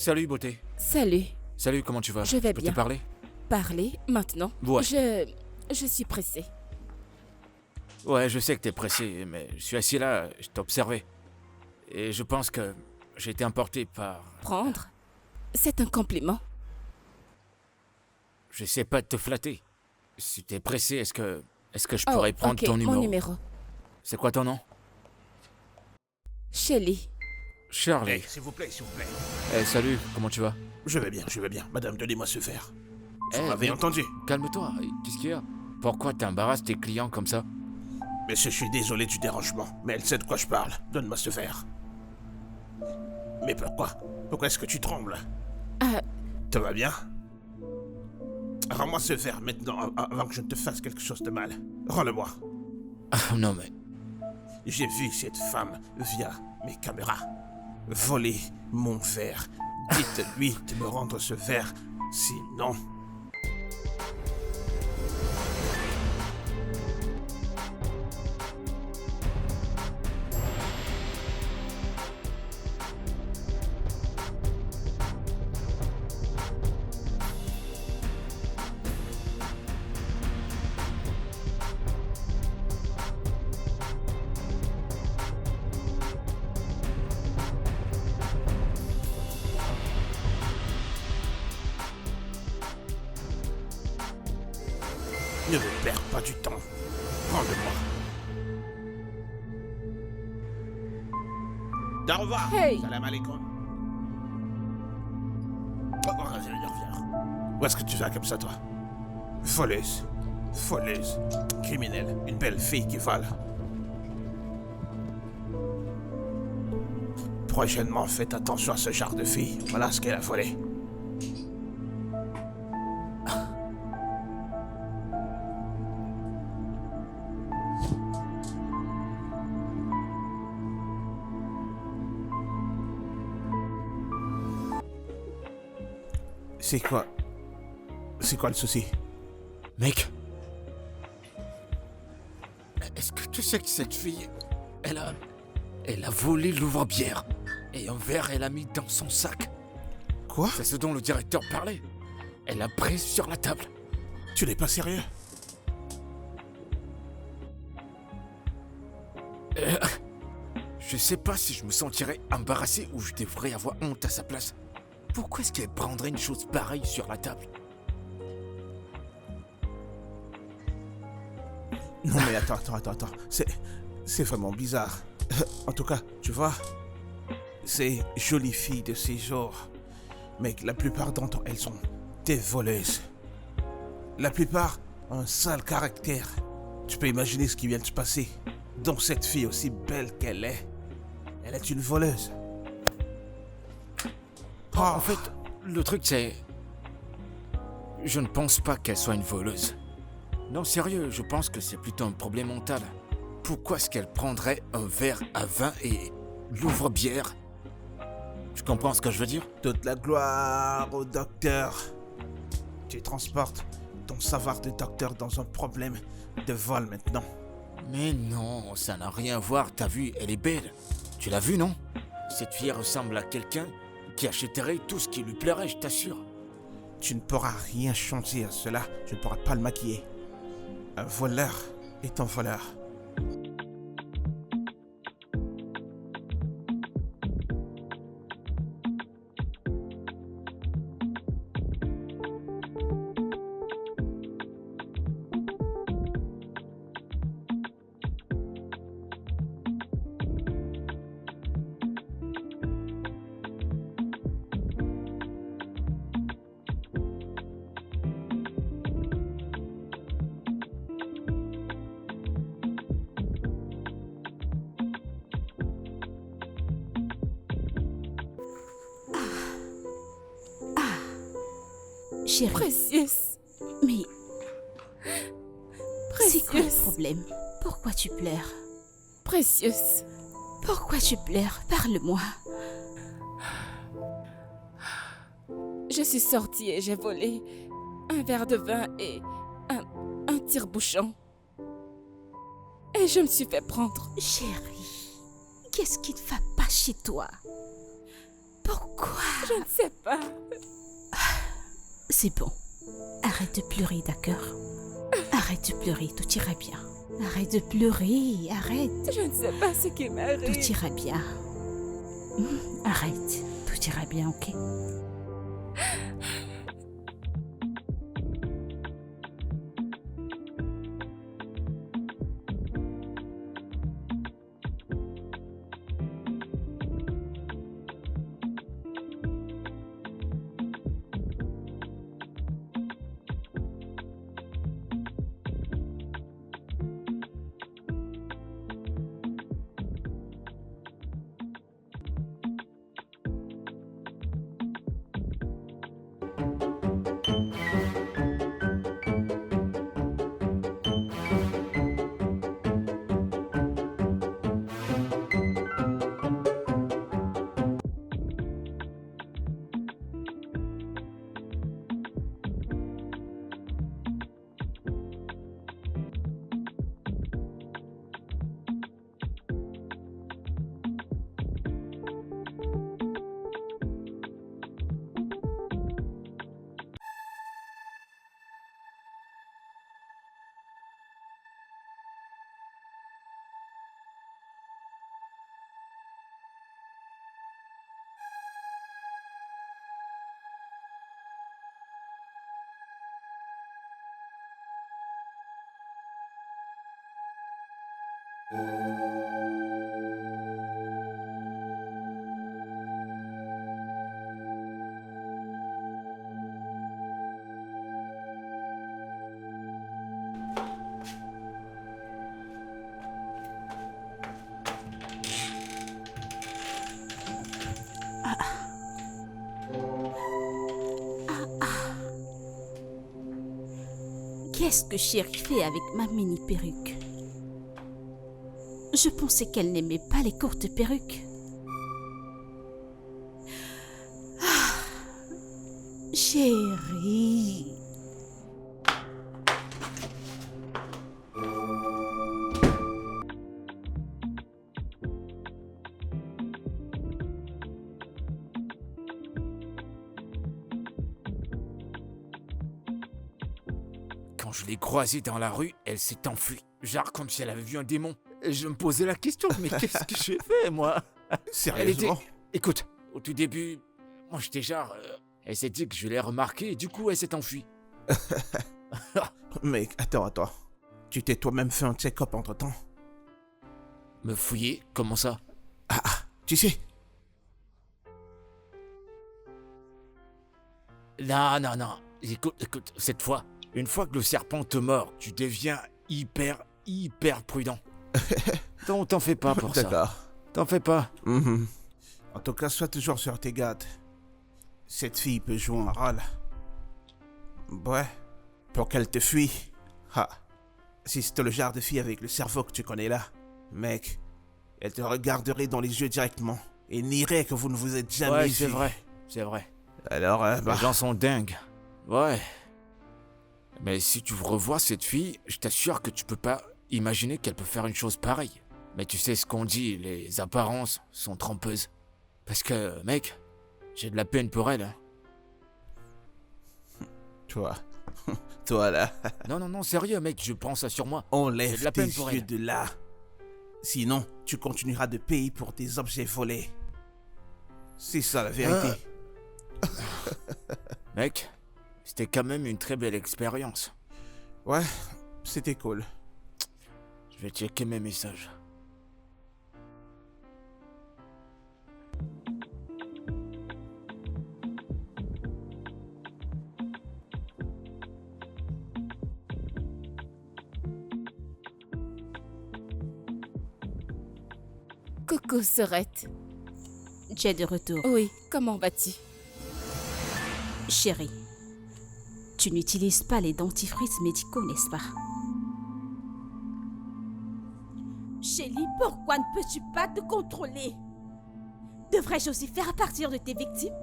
Salut, beauté. Salut. Salut, comment tu vas? Je vais peux bien. te parler? Parler maintenant? Ouais. Je suis pressée. Ouais, je sais que t'es pressé, mais je suis assis là, je t'ai observé. Et je pense que j'ai été emporté par... Prendre? C'est un compliment. J'essaie pas de te flatter. Si t'es pressé, est-ce que je pourrais prendre ok, ton numéro? mon numéro. C'est quoi ton nom? Shelly. Shirley. Hey, s'il vous plaît, s'il vous plaît. Eh, salut, comment tu vas? Je vais bien. Madame, donnez-moi ce verre. Vous Eh, m'avez mais- entendu. Calme-toi, qu'est-ce qu'il y a? Pourquoi t'embarrasses tes clients comme ça? Monsieur, je suis désolé du dérangement, mais elle sait de quoi je parle. Donne-moi ce verre. Mais pourquoi? Pourquoi est-ce que tu trembles? Ah, Tout va bien? Rends-moi ce verre maintenant, avant que je ne te fasse quelque chose de mal. Rends-le-moi. Ah, non mais... J'ai vu cette femme, via mes caméras, voler mon verre. Dites-lui de me rendre ce verre, sinon... Ne me perds pas du temps. Rends-le-moi. Darova. Hey. Salam alaikum. Oh, reviens. Où est-ce que tu vas comme ça, toi? Voleuse. Voleuse. Criminelle. Une belle fille qui vole. Prochainement, faites attention à ce genre de fille. Voilà ce qu'elle a volé. C'est quoi le souci? Mec, est-ce que tu sais que cette fille, elle a volé l'ouvre-bière et un verre elle a mis dans son sac. Quoi? C'est ce dont le directeur parlait. Elle a pris sur la table. Tu n'es pas sérieux? Je sais pas si je me sentirais embarrassé ou je devrais avoir honte à sa place. Pourquoi est-ce qu'elle prendrait une chose pareille sur la table? Non mais attends. C'est vraiment bizarre. En tout cas, tu vois, ces jolies filles de ces jours, mec, la plupart d'entre elles sont des voleuses. La plupart ont un sale caractère. Tu peux imaginer ce qui vient de se passer. Donc cette fille, aussi belle qu'elle est une voleuse. En fait, le truc c'est... Je ne pense pas qu'elle soit une voleuse. Non, sérieux, je pense que c'est plutôt un problème mental. Pourquoi est-ce qu'elle prendrait un verre à vin et l'ouvre-bière? Tu comprends ce que je veux dire? Toute la gloire au docteur. Tu transportes ton savoir de docteur dans un problème de vol maintenant. Mais non, ça n'a rien à voir, t'as vu, elle est belle. Tu l'as vue, non? Cette fille ressemble à quelqu'un qui achèterait tout ce qui lui plairait, je t'assure. Tu ne pourras rien changer à cela. Je ne pourrai pas le maquiller. Un voleur est un voleur. Chérie, Précieuse. mais c'est quoi le Précieuse. problème? Pourquoi tu pleures? Précieuse. Pourquoi tu pleures? Parle-moi. Je suis sortie et j'ai volé un verre de vin et un tire-bouchon. Et je me suis fait prendre. Chérie, qu'est-ce qui ne va pas chez toi? Pourquoi? Je ne sais pas. C'est bon. Arrête de pleurer, d'accord? Arrête de pleurer, tout ira bien. Arrête de pleurer, arrête. Je ne sais pas ce qui m'arrive. Tout ira bien. Arrête, tout ira bien, ok? Qu'est-ce que Chérie fait avec ma mini perruque? Je pensais qu'elle n'aimait pas les courtes perruques. Chérie. Quand je l'ai croisée dans la rue, elle s'est enfuie. Genre comme si elle avait vu un démon. Et je me posais la question, mais qu'est-ce que j'ai fait, moi? Elle était... Sérieusement? Écoute, au tout début, moi j'étais genre... elle s'est dit que je l'ai remarqué et du coup elle s'est enfuie. Mec, attends. Tu t'es toi-même fait un check-up entre-temps? Me fouiller? Comment ça? Tu sais, Non. Écoute, cette fois, une fois que le serpent te mord, tu deviens hyper prudent. Donc t'en fais pas pour ça. d'accord. T'en fais pas. Mhm. En tout cas, sois toujours sur tes gardes. Cette fille peut jouer un rôle. Ouais, pour qu'elle te fuit. Si c'était le genre de fille avec le cerveau que tu connais là, mec, elle te regarderait dans les yeux directement et nierait que vous ne vous êtes jamais Ouais, vus. c'est vrai. Alors, Les gens sont dingues. Ouais. Mais si tu revois cette fille, je t'assure que tu peux pas imaginer qu'elle peut faire une chose pareille. Mais tu sais ce qu'on dit, les apparences sont trompeuses. Parce que, mec, j'ai de la peine pour elle. Hein. Toi là, Non, sérieux, mec, je prends ça sur moi. J'ai enlève de la tes peine pour yeux elle. de là. Sinon, tu continueras de payer pour des objets volés. C'est ça la vérité. Mec, c'était quand même une très belle expérience. Ouais, c'était cool. Je vais checker mes messages. Coucou, Sorette. J'ai de retour. Oui, comment vas-tu? Chérie, tu n'utilises pas les dentifrices médicaux, n'est-ce pas? Chérie, pourquoi ne peux-tu pas te contrôler? Devrais-je aussi faire partir de tes victimes?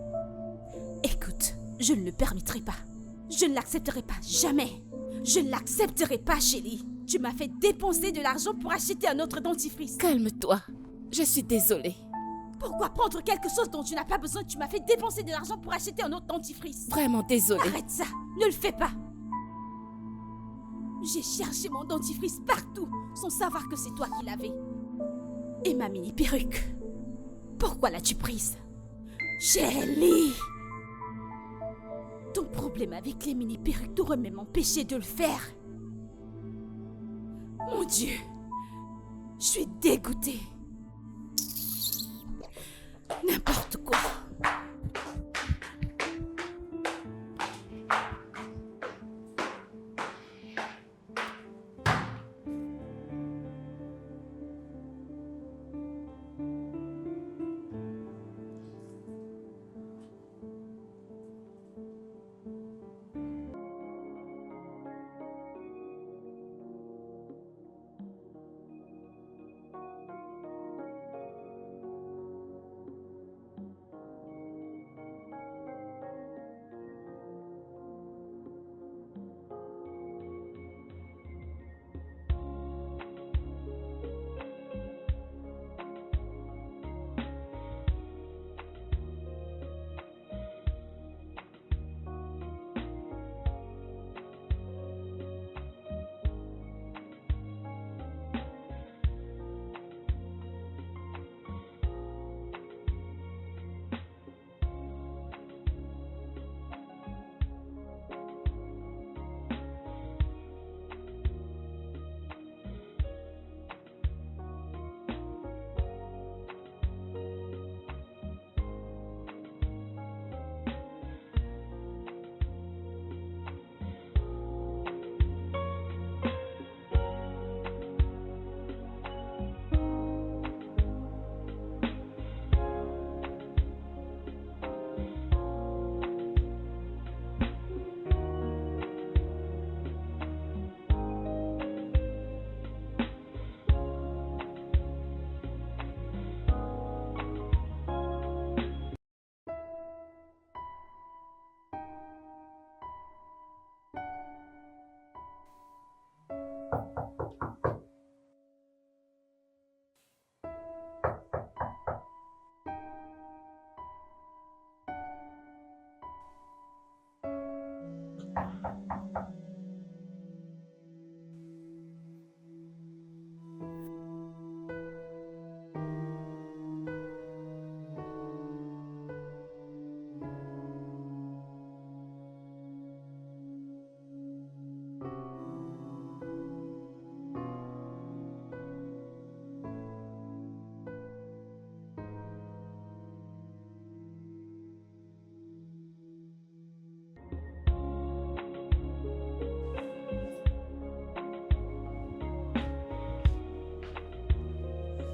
Écoute, je ne le permettrai pas. Je ne l'accepterai pas, jamais. Je ne l'accepterai pas, chérie. Tu m'as fait dépenser de l'argent pour acheter un autre dentifrice. Calme-toi. Je suis désolée. Pourquoi prendre quelque chose dont tu n'as pas besoin? Tu m'as fait dépenser de l'argent pour acheter un autre dentifrice. Vraiment désolée. Arrête ça, ne le fais pas. J'ai cherché mon dentifrice partout sans savoir que c'est toi qui l'avais. Et ma mini perruque. Pourquoi l'as-tu prise? Shelly! Ton problème avec les mini perruques t'aurait même empêché de le faire. Mon Dieu, je suis dégoûtée. N'importe quoi.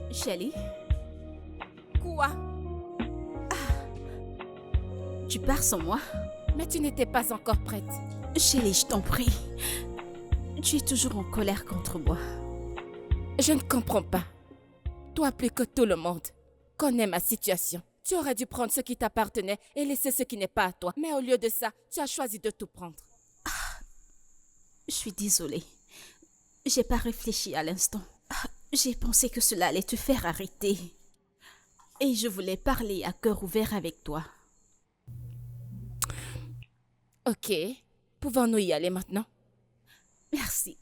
Shelly, Quoi? tu pars sans moi? Mais tu n'étais pas encore prête. Shelly, je t'en prie. Tu es toujours en colère contre moi. Je ne comprends pas. Toi plus que tout le monde connais ma situation. Tu aurais dû prendre ce qui t'appartenait et laisser ce qui n'est pas à toi. Mais au lieu de ça, tu as choisi de tout prendre. Je suis désolée. J'ai pas réfléchi à l'instant. J'ai pensé que cela allait te faire arrêter. Et je voulais parler à cœur ouvert avec toi. Ok, pouvons-nous y aller maintenant? Merci.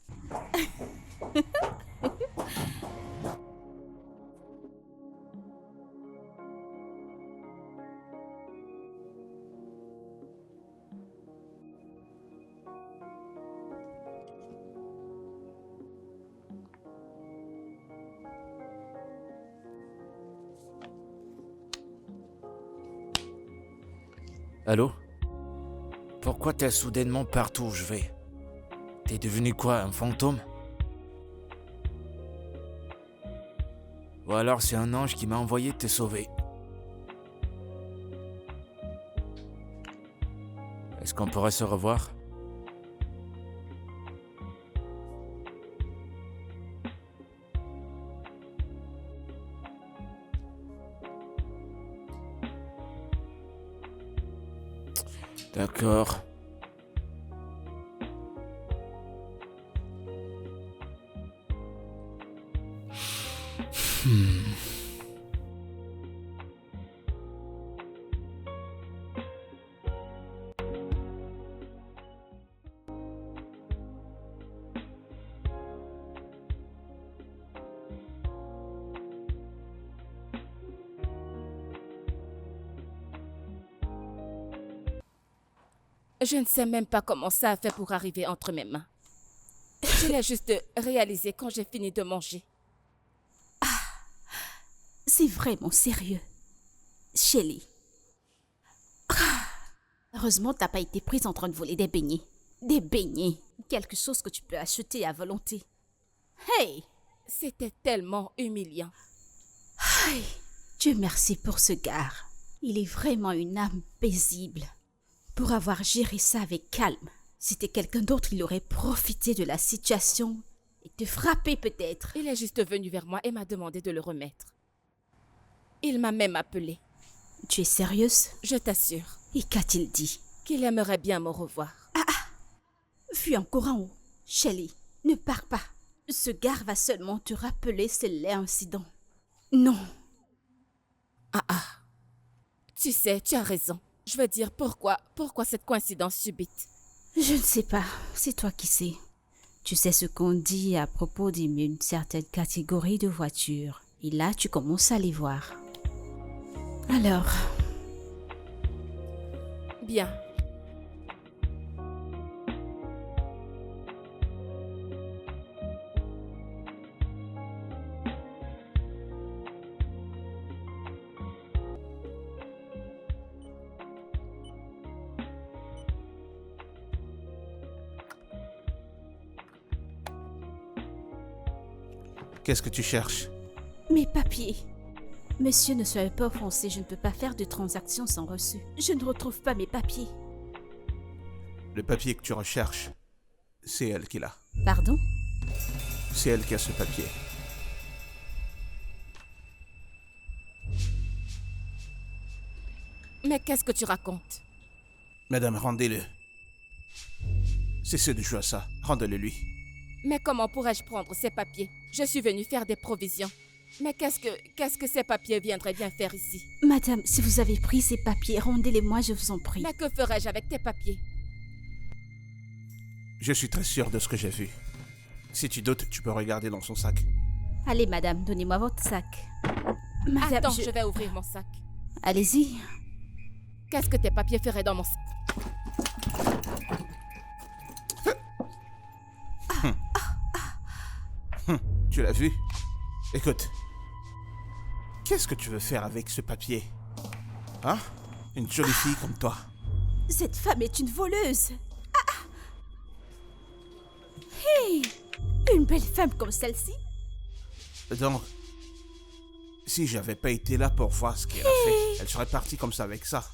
Allô? Pourquoi t'es soudainement partout où je vais? T'es devenu quoi, un fantôme? Ou alors c'est un ange qui m'a envoyé te sauver? Est-ce qu'on pourrait se revoir? D'accord. Je ne sais même pas comment ça a fait pour arriver entre mes mains. Je l'ai juste réalisé quand j'ai fini de manger. C'est vraiment sérieux. Shelly. Heureusement, t'as pas été prise en train de voler des beignets. Des beignets. Quelque chose que tu peux acheter à volonté. Hey! C'était tellement humiliant. Hey! Dieu merci pour ce gars. Il est vraiment une âme paisible. Pour avoir géré ça avec calme. Si c'était quelqu'un d'autre, il aurait profité de la situation et te frappé peut-être. Il est juste venu vers moi et m'a demandé de le remettre. Il m'a même appelé. Tu es sérieuse? Je t'assure Et qu'a-t-il dit? qu'il aimerait bien me revoir. Fuis encore en haut. Shelly, ne pars pas. Ce gars va seulement te rappeler ce laid incident. Non. Tu sais, tu as raison. Je veux dire, pourquoi cette coïncidence subite? Je ne sais pas. C'est toi qui sais. Tu sais ce qu'on dit à propos d'une certaine catégorie de voitures. Et là, tu commences à les voir. Alors, Bien. Qu'est-ce que tu cherches? mes papiers. Monsieur, ne soyez pas offensé, je ne peux pas faire de transaction sans reçu. Je ne retrouve pas mes papiers. Le papier que tu recherches, c'est elle qui l'a. Pardon? C'est elle qui a ce papier. Mais qu'est-ce que tu racontes? Madame, rendez-le. Cessez de jouer à ça. Rendez-le lui. Mais comment pourrais-je prendre ces papiers? Je suis venue faire des provisions. Mais qu'est-ce que ces papiers viendraient bien faire ici? Madame, si vous avez pris ces papiers, rendez-les-moi, je vous en prie. Mais que ferais-je avec tes papiers? Je suis très sûr de ce que j'ai vu. Si tu doutes, tu peux regarder dans son sac. Allez, madame, donnez-moi votre sac. Madame, Attends, je vais ouvrir mon sac. Allez-y. Qu'est-ce que tes papiers feraient dans mon sac? Tu l'as vu? Écoute. Qu'est-ce que tu veux faire avec ce papier? Hein? Une jolie fille comme toi. Cette femme est une voleuse. Hey! Une belle femme comme celle-ci? Donc, si j'avais pas été là pour voir ce qu'elle a fait, elle serait partie comme ça avec ça.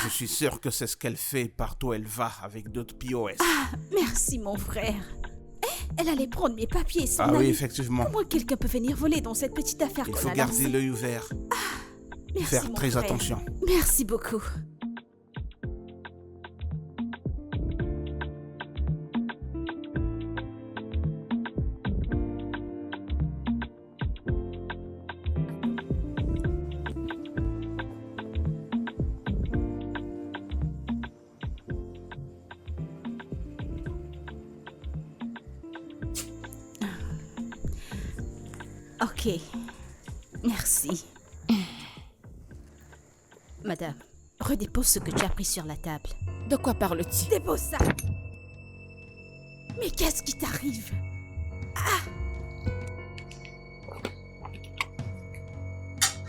Je suis sûr que c'est ce qu'elle fait partout où elle va avec d'autres POS. Merci, mon frère. Elle allait prendre mes papiers et s'en Ah oui, aller. effectivement. Comment quelqu'un peut venir voler dans cette petite affaire Il qu'on faut a garder lancée? l'œil ouvert. Merci, Faire mon très frère. attention. Merci beaucoup. Ok. Merci. Madame, redépose ce que tu as pris sur la table. De quoi parles-tu? Dépose ça. Mais qu'est-ce qui t'arrive?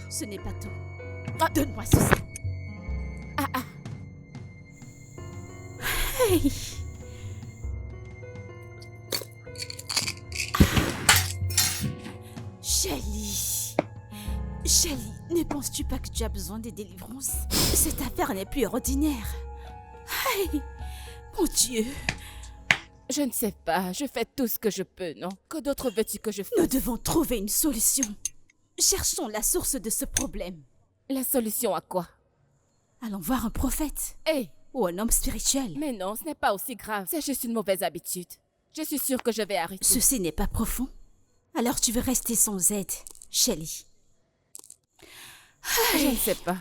Ce n'est pas tout. Donne-moi ce sac. Hey. Shelly. Shelly, ne penses-tu pas que tu as besoin de délivrance? Cette affaire n'est plus ordinaire. Hey. Mon Dieu. Je ne sais pas, je fais tout ce que je peux, non? Que d'autre veux-tu que je Nous fasse? devons trouver une solution. Cherchons la source de ce problème. La solution à quoi? Allons voir un prophète Hé! ou un homme spirituel. Mais non, ce n'est pas aussi grave. C'est juste une mauvaise habitude. Je suis sûre que je vais arrêter. Ceci n'est pas profond. Alors tu veux rester sans aide, Shelly. Je ne sais pas.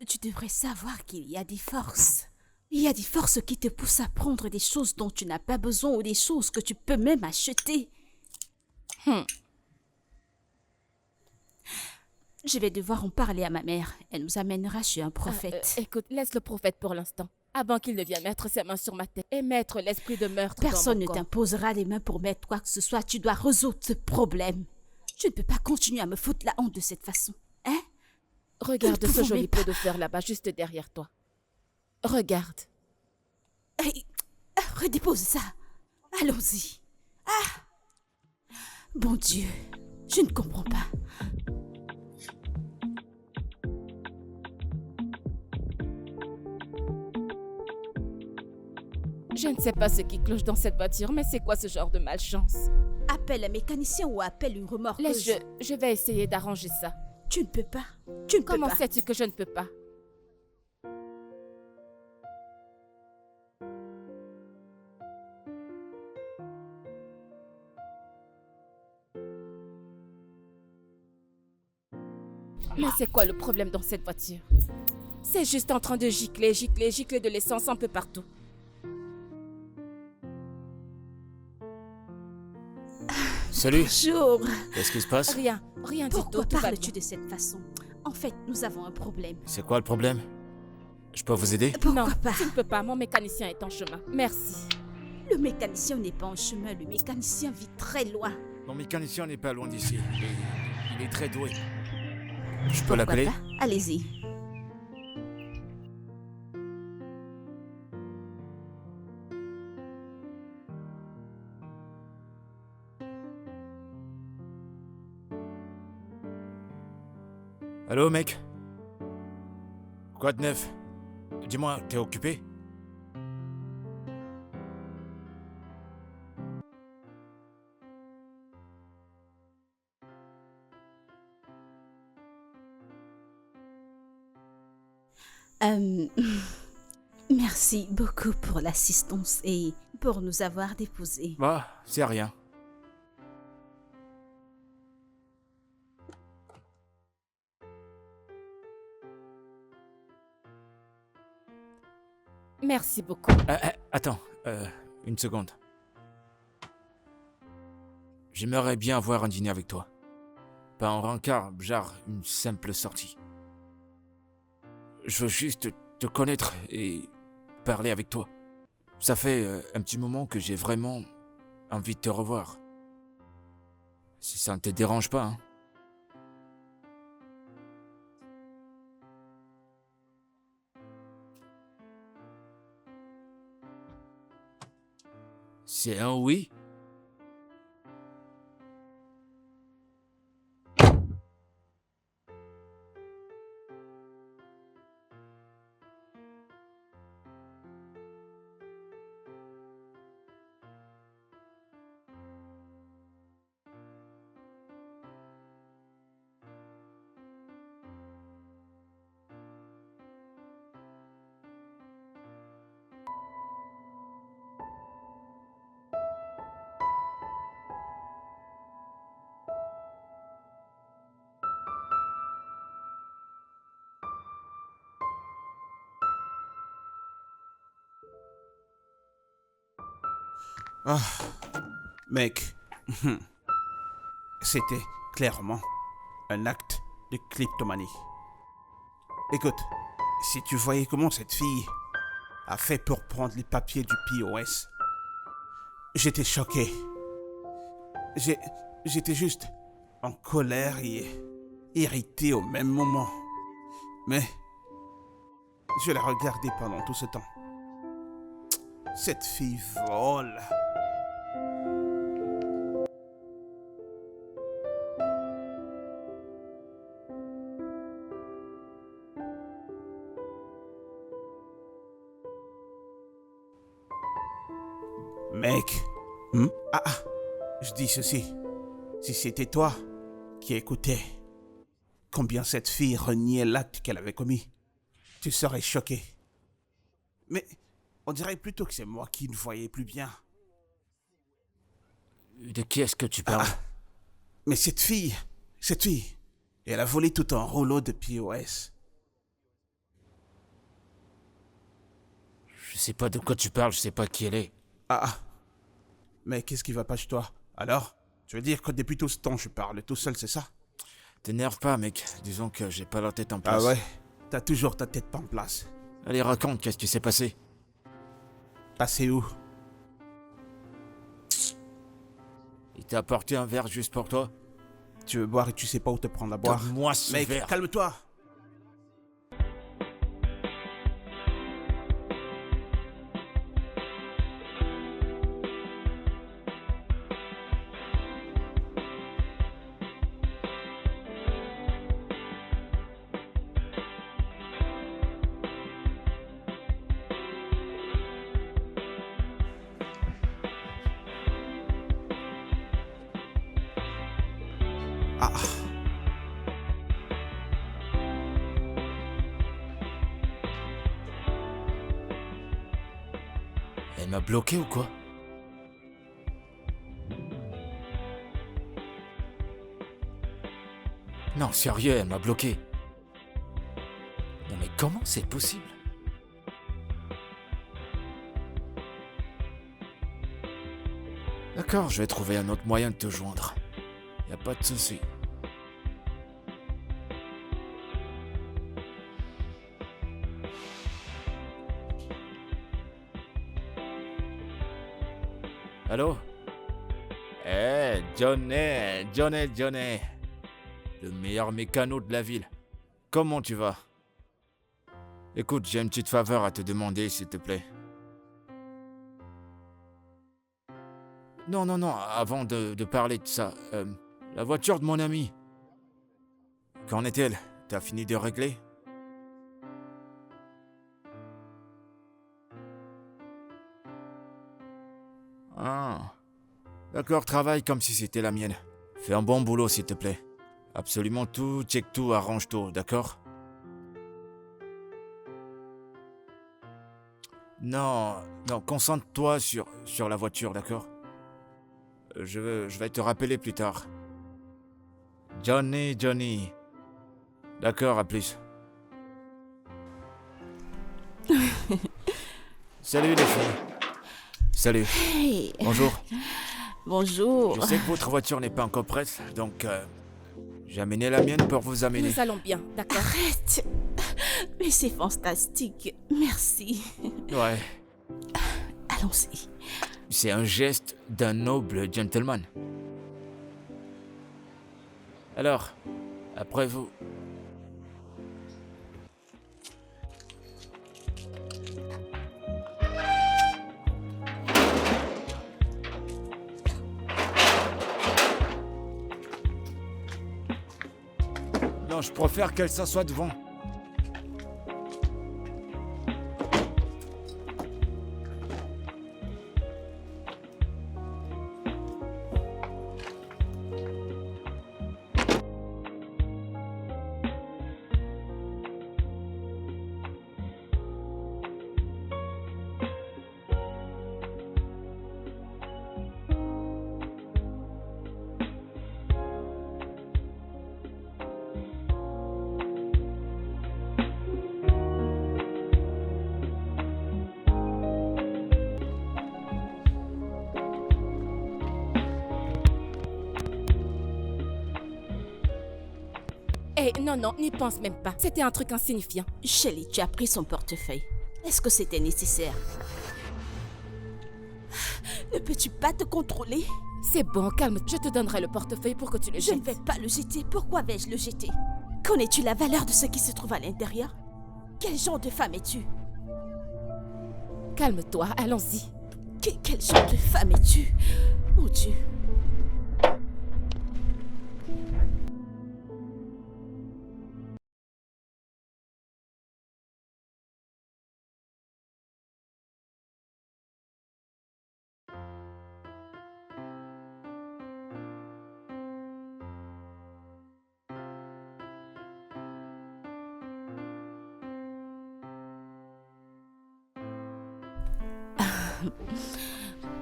Tu devrais savoir qu'il y a des forces. Il y a des forces qui te poussent à prendre des choses dont tu n'as pas besoin ou des choses que tu peux même acheter. Je vais devoir en parler à ma mère. Elle nous amènera chez un prophète. Écoute, laisse le prophète pour l'instant. avant qu'il ne vienne mettre ses mains sur ma tête et mettre l'esprit de meurtre Personne dans ne mon corps. t'imposera les mains pour mettre quoi que ce soit. Tu dois résoudre ce problème. Tu ne peux pas continuer à me foutre la honte de cette façon. Hein? Regarde Nous ne ce pouvons joli même pot de fleurs là-bas, juste derrière toi. Regarde. Hey, redépose ça. Allons-y. Ah! Bon Dieu, je ne comprends pas. Je ne sais pas ce qui cloche dans cette voiture, mais c'est quoi ce genre de malchance? Appelle un mécanicien ou appelle une remorqueuse. Laisse, je vais essayer d'arranger ça. Tu ne peux pas. Tu ne peux Comment pas. sais-tu que je ne peux pas? Mais c'est quoi le problème dans cette voiture? C'est juste en train de gicler, gicler, gicler de l'essence un peu partout. Salut, Bonjour. qu'est-ce qui se passe? Rien, rien du tout. Pourquoi Tout va parles-tu bien. de cette façon? En fait, nous avons un problème. C'est quoi le problème? Je peux vous aider? Pourquoi Non, pas? tu ne peux pas. Mon mécanicien est en chemin. Merci. Le mécanicien n'est pas en chemin. Le mécanicien vit très loin. Mon mécanicien n'est pas loin d'ici. Il est très doué. Je peux Pourquoi l'appeler? pas? Allez-y. Allô, mec? Quoi de neuf? Dis-moi, t'es occupé? Euh, Merci beaucoup pour l'assistance et pour nous avoir déposés. Bah, c'est rien. Merci beaucoup. Attends, une seconde. J'aimerais bien avoir un dîner avec toi. Pas en rencard, genre une simple sortie. Je veux juste te connaître et parler avec toi. Ça fait un petit moment que j'ai vraiment envie de te revoir. Si ça ne te dérange pas, hein. C'est un oui? Ah, mec, c'était clairement un acte de kleptomanie. Écoute, si tu voyais comment cette fille a fait pour prendre les papiers du POS, j'étais choqué. J'étais juste en colère et irrité au même moment. Mais je l'ai regardée pendant tout ce temps. Cette fille vole. Mec, je dis ceci. Si c'était toi qui écoutais combien cette fille reniait l'acte qu'elle avait commis, tu serais choqué. Mais on dirait plutôt que c'est moi qui ne voyais plus bien. De qui est-ce que tu parles? Mais cette fille, elle a volé tout un rouleau de POS. Je sais pas de quoi tu parles, je sais pas qui elle est. Mais qu'est-ce qui va pas chez toi? Alors, tu veux dire que depuis tout ce temps, je parle tout seul, c'est ça? T'énerve pas, mec. Disons que j'ai pas la tête en place. Ah ouais? T'as toujours ta tête pas en place. Allez, raconte, qu'est-ce qui s'est passé? Passé où? Il t'a apporté un verre juste pour toi? Tu veux boire et tu sais pas où te prendre à boire. Donne-moi ce Mec, verre. calme-toi. Ah. Elle m'a bloqué ou quoi? Non, sérieux, elle m'a bloqué. Non mais comment c'est possible? D'accord, je vais trouver un autre moyen de te joindre. Y a pas de souci. Allô? Johnny. Le meilleur mécano de la ville. Comment tu vas? Écoute, j'ai une petite faveur à te demander, s'il te plaît. Non, avant de parler de ça, la voiture de mon ami. Qu'en est-elle? T'as fini de régler? Ah. D'accord, travaille comme si c'était la mienne. Fais un bon boulot, s'il te plaît. Absolument tout, check tout, arrange tout, d'accord? Non, concentre-toi sur la voiture, d'accord? Je vais te rappeler plus tard. Johnny. D'accord, à plus. Salut les filles. Salut. Hey, Bonjour. bonjour. Je sais que votre voiture n'est pas encore prête, donc j'ai amené la mienne pour vous amener. Nous allons bien, d'accord? Arrête. Mais c'est fantastique. Merci. Ouais, Allons-y. c'est un geste d'un noble gentleman. Alors, après vous. Non, je préfère qu'elle s'assoie devant. Eh, non, n'y pense même pas. C'était un truc insignifiant. Shelly, tu as pris son portefeuille. Est-ce que c'était nécessaire? Ne peux-tu pas te contrôler? C'est bon, calme. Je te donnerai le portefeuille pour que tu le Je ne jettes. vais pas le jeter. Pourquoi vais-je le jeter? Connais-tu la valeur de ce qui se trouve à l'intérieur? Quel genre de femme es-tu? Calme-toi, allons-y. Quel genre de femme es-tu? Oh Dieu.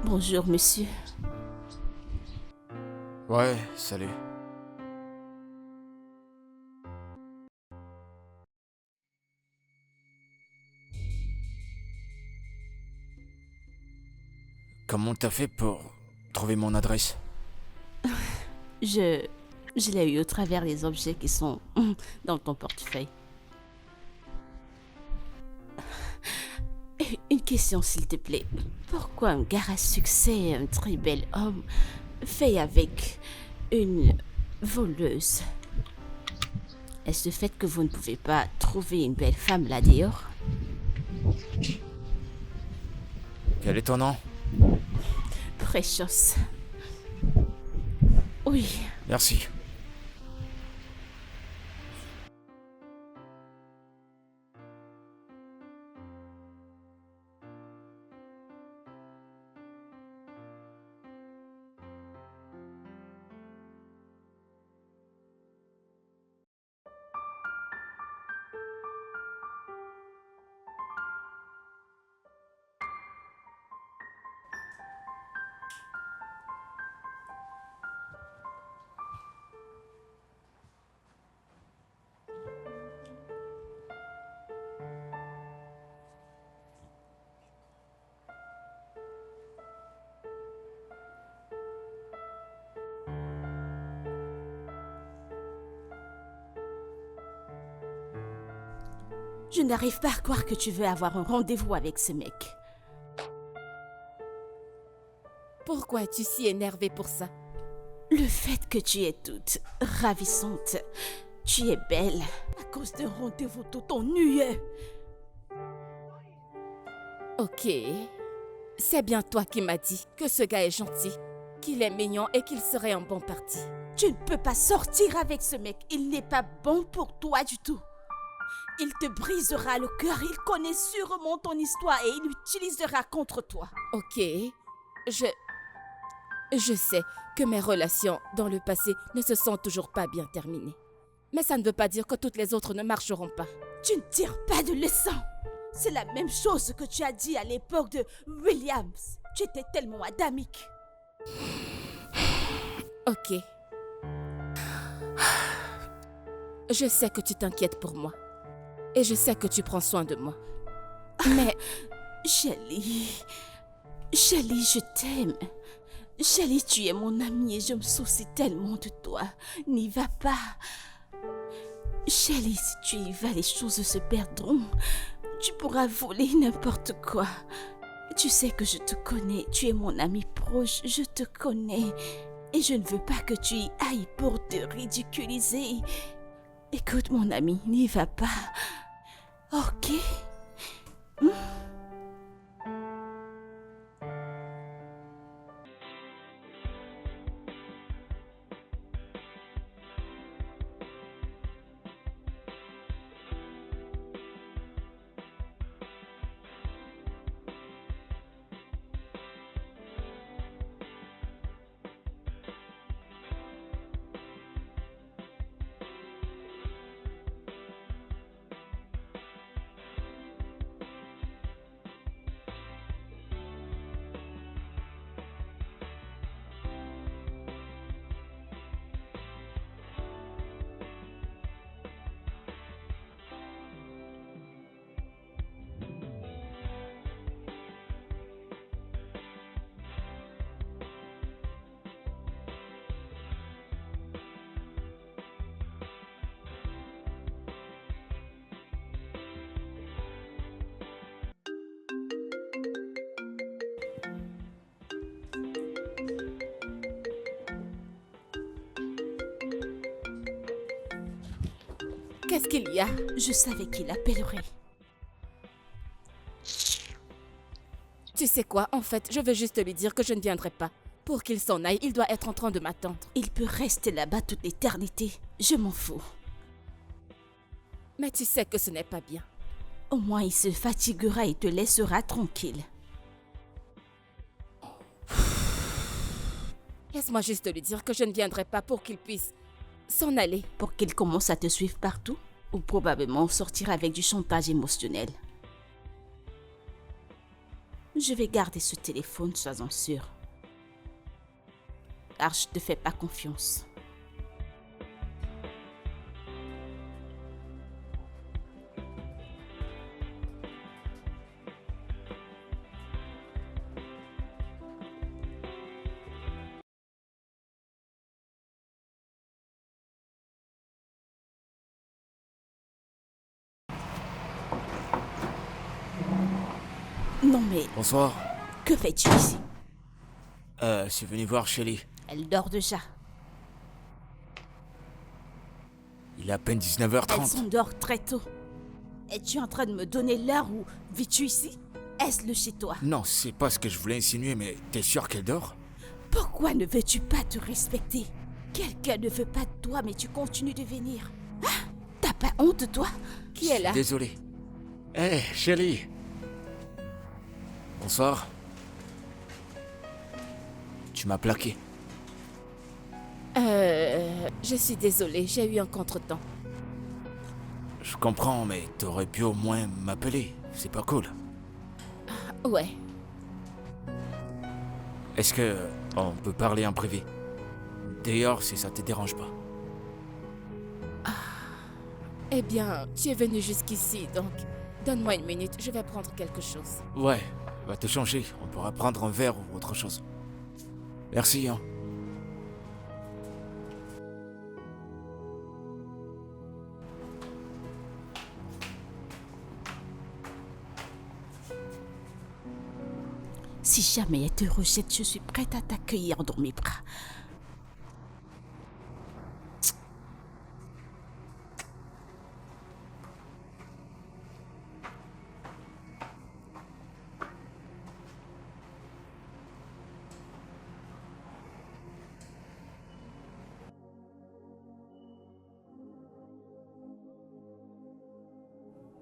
Bonjour, monsieur. Ouais, salut. Comment t'as fait pour trouver mon adresse? Je l'ai eu au travers des objets qui sont dans ton portefeuille. Une question, s'il te plaît. Pourquoi un gars à succès, un très bel homme, fait avec une voleuse? Est-ce le fait que vous ne pouvez pas trouver une belle femme là dehors? Quel est ton nom? Precious. Oui. Merci. Je n'arrive pas à croire que tu veux avoir un rendez-vous avec ce mec. Pourquoi es-tu si énervée pour ça? Le fait que tu es toute ravissante, tu es belle, à cause d'un rendez-vous tout ennuyeux. Ok. C'est bien toi qui m'as dit que ce gars est gentil, qu'il est mignon et qu'il serait un bon parti. Tu ne peux pas sortir avec ce mec, il n'est pas bon pour toi du tout. Il te brisera le cœur, il connaît sûrement ton histoire et il l'utilisera contre toi. Ok. Je sais que mes relations dans le passé ne se sont toujours pas bien terminées. Mais ça ne veut pas dire que toutes les autres ne marcheront pas. Tu ne tires pas de leçon. C'est la même chose que tu as dit à l'époque de Williams. Tu étais tellement adamique. Ok. Je sais que tu t'inquiètes pour moi. Et je sais que tu prends soin de moi. Mais... Shelly, je t'aime. Shelly, tu es mon amie et je me soucie tellement de toi. N'y va pas. Shelly, si tu y vas, les choses se perdront. Tu pourras voler n'importe quoi. Tu sais que je te connais, tu es mon ami proche, je te connais. Et je ne veux pas que tu y ailles pour te ridiculiser. Écoute mon ami, n'y va pas. Ok? Qu'est-ce qu'il y a? Je savais qu'il appellerait. Tu sais quoi? En fait, je veux juste lui dire que je ne viendrai pas. Pour qu'il s'en aille, il doit être en train de m'attendre. Il peut rester là-bas toute l'éternité. Je m'en fous. Mais tu sais que ce n'est pas bien. Au moins, il se fatiguera et te laissera tranquille. Laisse-moi juste lui dire que je ne viendrai pas pour qu'il puisse s'en aller. Pour qu'il commence à te suivre partout? Ou probablement sortir avec du chantage émotionnel. Je vais garder ce téléphone, sois-en sûr. Car je te fais pas confiance. Non mais, Bonsoir. que fais-tu ici? Je suis venu voir Shelly. Elle dort déjà. Il est à peine Elle 19h30. s'endort très tôt. Es-tu en train de me donner l'heure où vis-tu ici? Est-ce le chez toi? Non, c'est pas ce que je voulais insinuer, mais t'es sûr qu'elle dort? Pourquoi ne veux-tu pas te respecter? Quelqu'un ne veut pas de toi, mais tu continues de venir. Ah, t'as pas honte, toi? Qui est là? Désolé. Hé, Shelly. Bonsoir. Tu m'as plaqué. Je suis désolée, j'ai eu un contretemps. Je comprends, mais t'aurais pu au moins m'appeler. C'est pas cool. Ouais. Est-ce que on peut parler en privé? D'ailleurs, si ça te dérange pas. Eh bien, tu es venu jusqu'ici, donc donne-moi une minute, je vais prendre quelque chose. Ouais, va te changer. On pourra prendre un verre ou autre chose. Merci, hein. Si jamais elle te rejette, je suis prête à t'accueillir dans mes bras.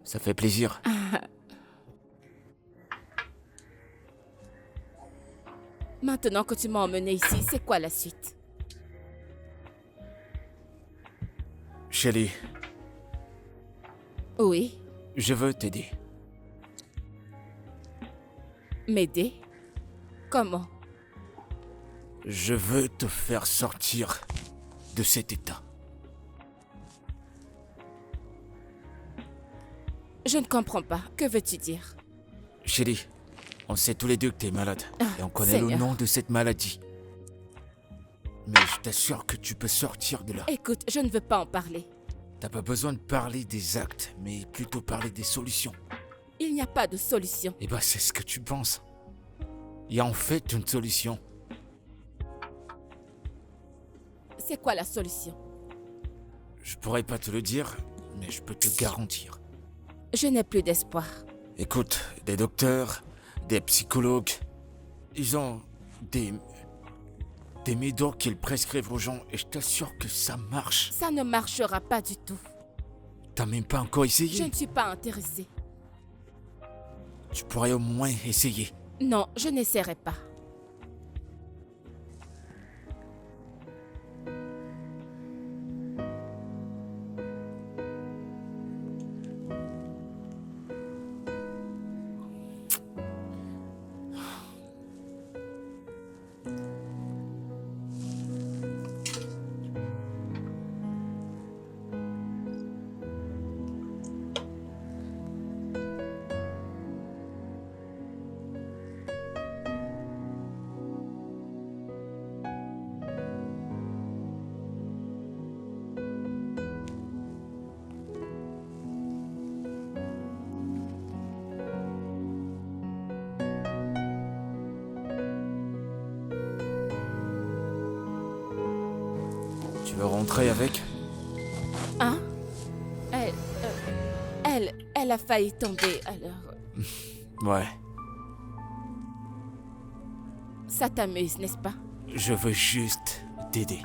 Ça fait plaisir. Maintenant que tu m'as emmené ici, c'est quoi la suite? Shelly, Oui, je veux t'aider. m'aider? Comment? Je veux te faire sortir de cet état. Je ne comprends pas. Que veux-tu dire? Shelly, on sait tous les deux que t'es malade. Et on connaît le Seigneur. nom de cette maladie. Mais je t'assure que tu peux sortir de là. Écoute, je ne veux pas en parler. T'as pas besoin de parler des actes, mais plutôt parler des solutions. Il n'y a pas de solution. Eh ben, c'est ce que tu penses. Il y a en fait une solution. C'est quoi la solution? Je pourrais pas te le dire, mais je peux te garantir. Je n'ai plus d'espoir. Écoute, des docteurs, des psychologues, ils ont des médocs qu'ils prescrivent aux gens et je t'assure que ça marche. Ça ne marchera pas du tout. T'as même pas encore Je essayé. ne suis pas intéressée. Tu pourrais au moins essayer. Non, je n'essaierai pas. Tu veux rentrer avec? Hein? Elle a failli tomber, alors... Ouais. Ça t'amuse, n'est-ce pas? Je veux juste t'aider.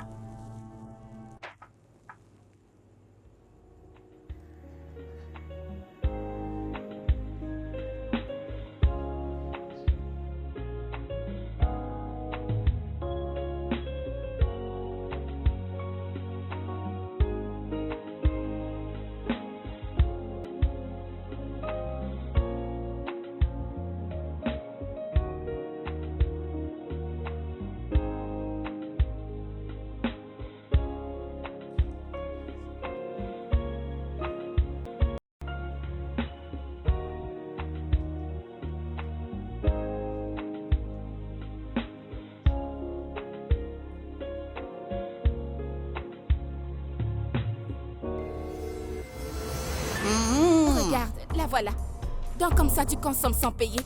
Regarde, la voilà. Donc comme ça, tu consommes sans payer.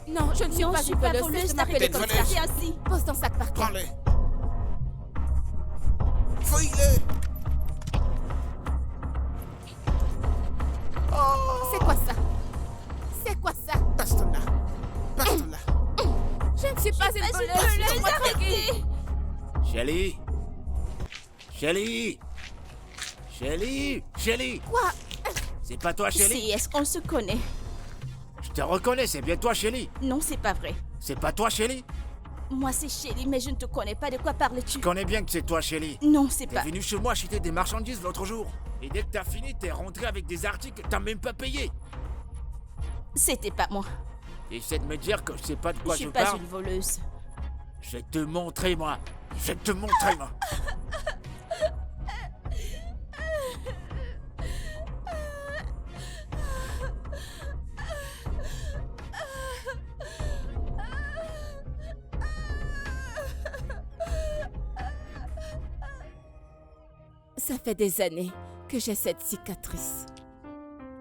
Non, je ne suis Non, pas je suis une pas voleuse. voleuse, Cesse de m'appeler n'arrêtez comme de ça. faire ainsi. Pose ton sac par terre. Prends-les. Fouille-les. C'est quoi ça? C'est quoi ça? Passe-toi là. Passe-toi là. Je ne suis pas une voleuse. Laisse-moi tranquille. Shelly Shelly Shelly Shelly Quoi? C'est pas toi, Shelly? Si, est-ce qu'on se connaît? Je te reconnais, c'est bien toi, Shelly. Non, c'est pas vrai. C'est pas toi, Shelly? Moi, c'est Shelly, mais je ne te connais pas. De quoi parles-tu? Je connais bien que c'est toi, Shelly. Non, c'est T'es pas... venu chez moi acheter des marchandises l'autre jour. Et dès que t'as fini, t'es rentré avec des articles que t'as même pas payé. C'était pas moi. Essaie de me dire que je sais pas de quoi Je je suis pas parle. une voleuse. Je vais te montrer, moi. Je vais te montrer, moi. Ça fait des années que j'ai cette cicatrice.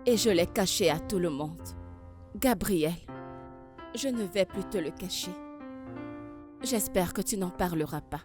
Et je l'ai cachée à tout le monde. Gabriel, je ne vais plus te le cacher. J'espère que tu n'en parleras pas.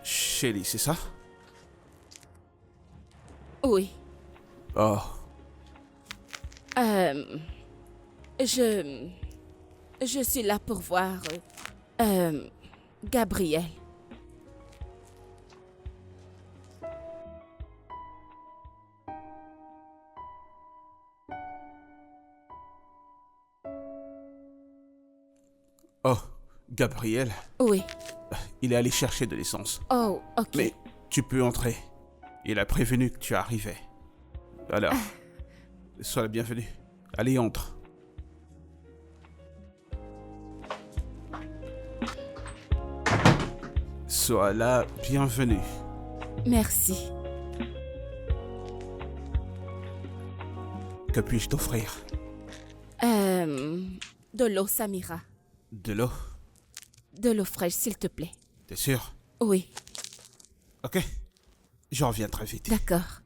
Shelly, c'est ça? Oui. Oh, Je suis là pour voir... Gabriel. oh, Gabriel, Oui. il est allé chercher de l'essence. Oh, ok. Mais tu peux entrer. Il a prévenu que tu arrivais. Alors, sois la bienvenue. Allez, entre. Sois la bienvenue. Merci. Que puis-je t'offrir? De l'eau, Samira. De l'eau? De l'eau fraîche, s'il te plaît. T'es sûr? Oui, Ok. Je reviens très vite. d'accord.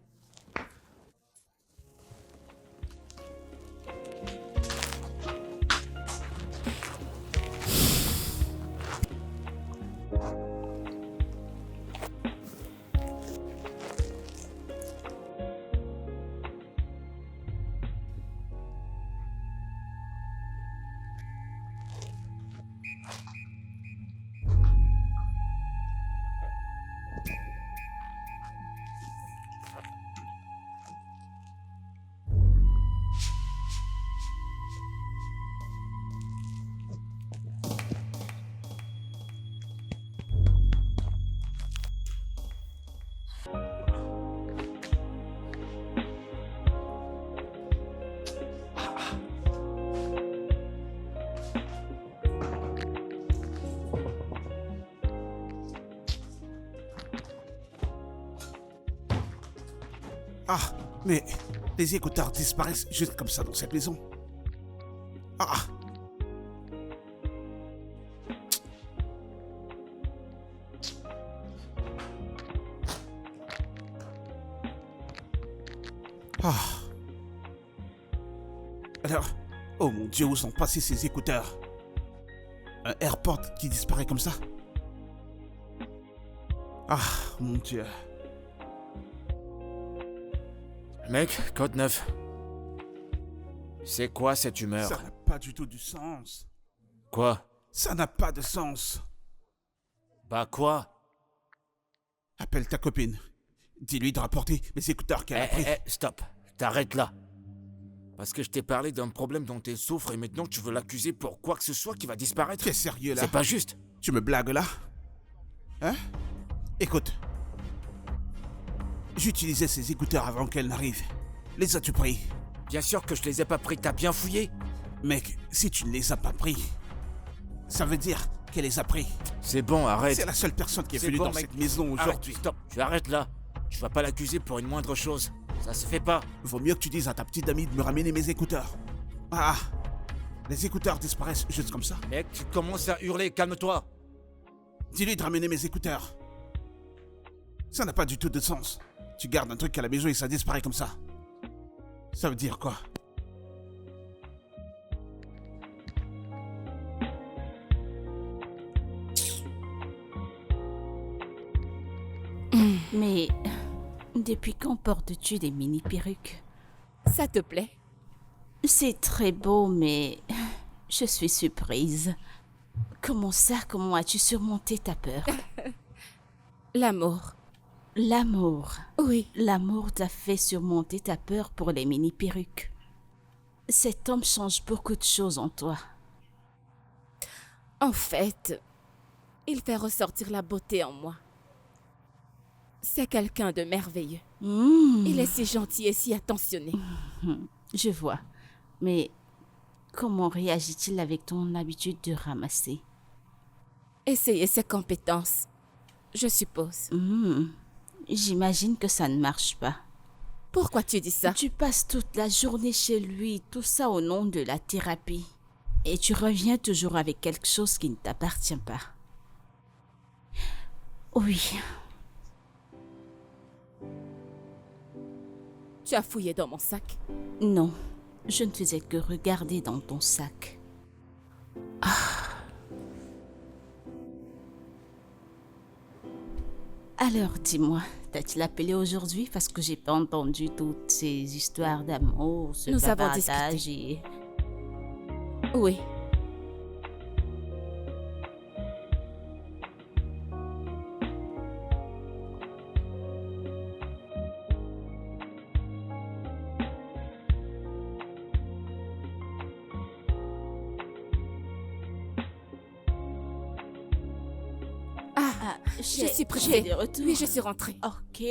Ah, mais Les écouteurs disparaissent juste comme ça dans cette maison. Ah! Ah! Alors, oh mon Dieu, où sont passés ces écouteurs? Un AirPod qui disparaît comme ça? Ah, mon Dieu. Mec, code 9. C'est quoi cette humeur? Ça n'a pas du tout du sens. Quoi? Ça n'a pas de sens. Bah quoi? Appelle ta copine. Dis-lui de rapporter mes écouteurs qu'elle a pris. Stop. T'arrêtes là. Parce que je t'ai parlé d'un problème dont elle souffre et maintenant tu veux l'accuser pour quoi que ce soit qui va disparaître? T'es sérieux là? C'est pas juste. Tu me blagues là? Hein? Écoute. J'utilisais ces écouteurs avant qu'elle n'arrive. Les as-tu pris? Bien sûr que je les ai pas pris, t'as bien fouillé? Mec, si tu ne les as pas pris, ça veut dire qu'elle les a pris. C'est bon, arrête. C'est la seule personne qui est C'est venue bon, dans mec. cette maison Arrête, aujourd'hui. stop. Tu arrêtes là. Tu vas pas l'accuser pour une moindre chose. Ça se fait pas. Vaut mieux que tu dises à ta petite amie de me ramener mes écouteurs. Ah! Les écouteurs disparaissent juste comme ça. Mec, tu commences à hurler, calme-toi. Dis-lui de ramener mes écouteurs. Ça n'a pas du tout de sens. Tu gardes un truc à la maison et ça disparaît comme ça. Ça veut dire quoi? Mais depuis quand portes-tu des mini-perruques? Ça te plaît? C'est très beau, mais je suis surprise. Comment ça? Comment as-tu surmonté ta peur? L'amour. L'amour. Oui. L'amour t'a fait surmonter ta peur pour les mini-perruques. Cet homme change beaucoup de choses en toi. En fait, il fait ressortir la beauté en moi. C'est quelqu'un de merveilleux. Il est si gentil et si attentionné. Je vois. Mais comment réagit-il avec ton habitude de ramasser? Essayer ses compétences, je suppose. J'imagine que ça ne marche pas. Pourquoi tu dis ça? Tu passes toute la journée chez lui, tout ça au nom de la thérapie. Et tu reviens toujours avec quelque chose qui ne t'appartient pas. Oui. Tu as fouillé dans mon sac? Non, je ne faisais que regarder dans ton sac. Alors, dis-moi, t'as-t-il appelé aujourd'hui parce que j'ai pas entendu toutes ces histoires d'amour, ce Nous avons bavardage discuté. et... Oui. Je suis pressée. de retour. Oui, je suis rentrée. Ok.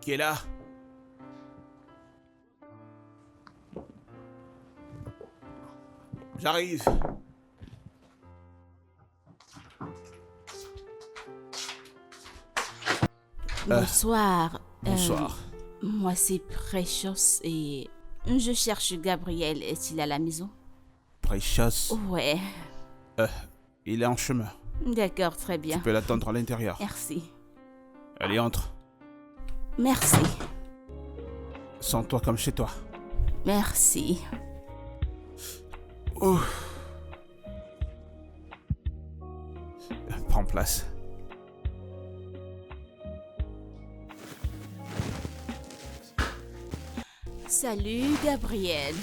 Qui est là? J'arrive. Bonsoir. Bonsoir. Moi, c'est Precious et je cherche Gabriel. Est-il à la maison? Precious. Ouais. Il est en chemin. D'accord, très bien. Tu peux l'attendre à l'intérieur. Merci. Allez, entre. Merci. Sens-toi comme chez toi. Merci. Oh. Prends place. Salut, Gabriel.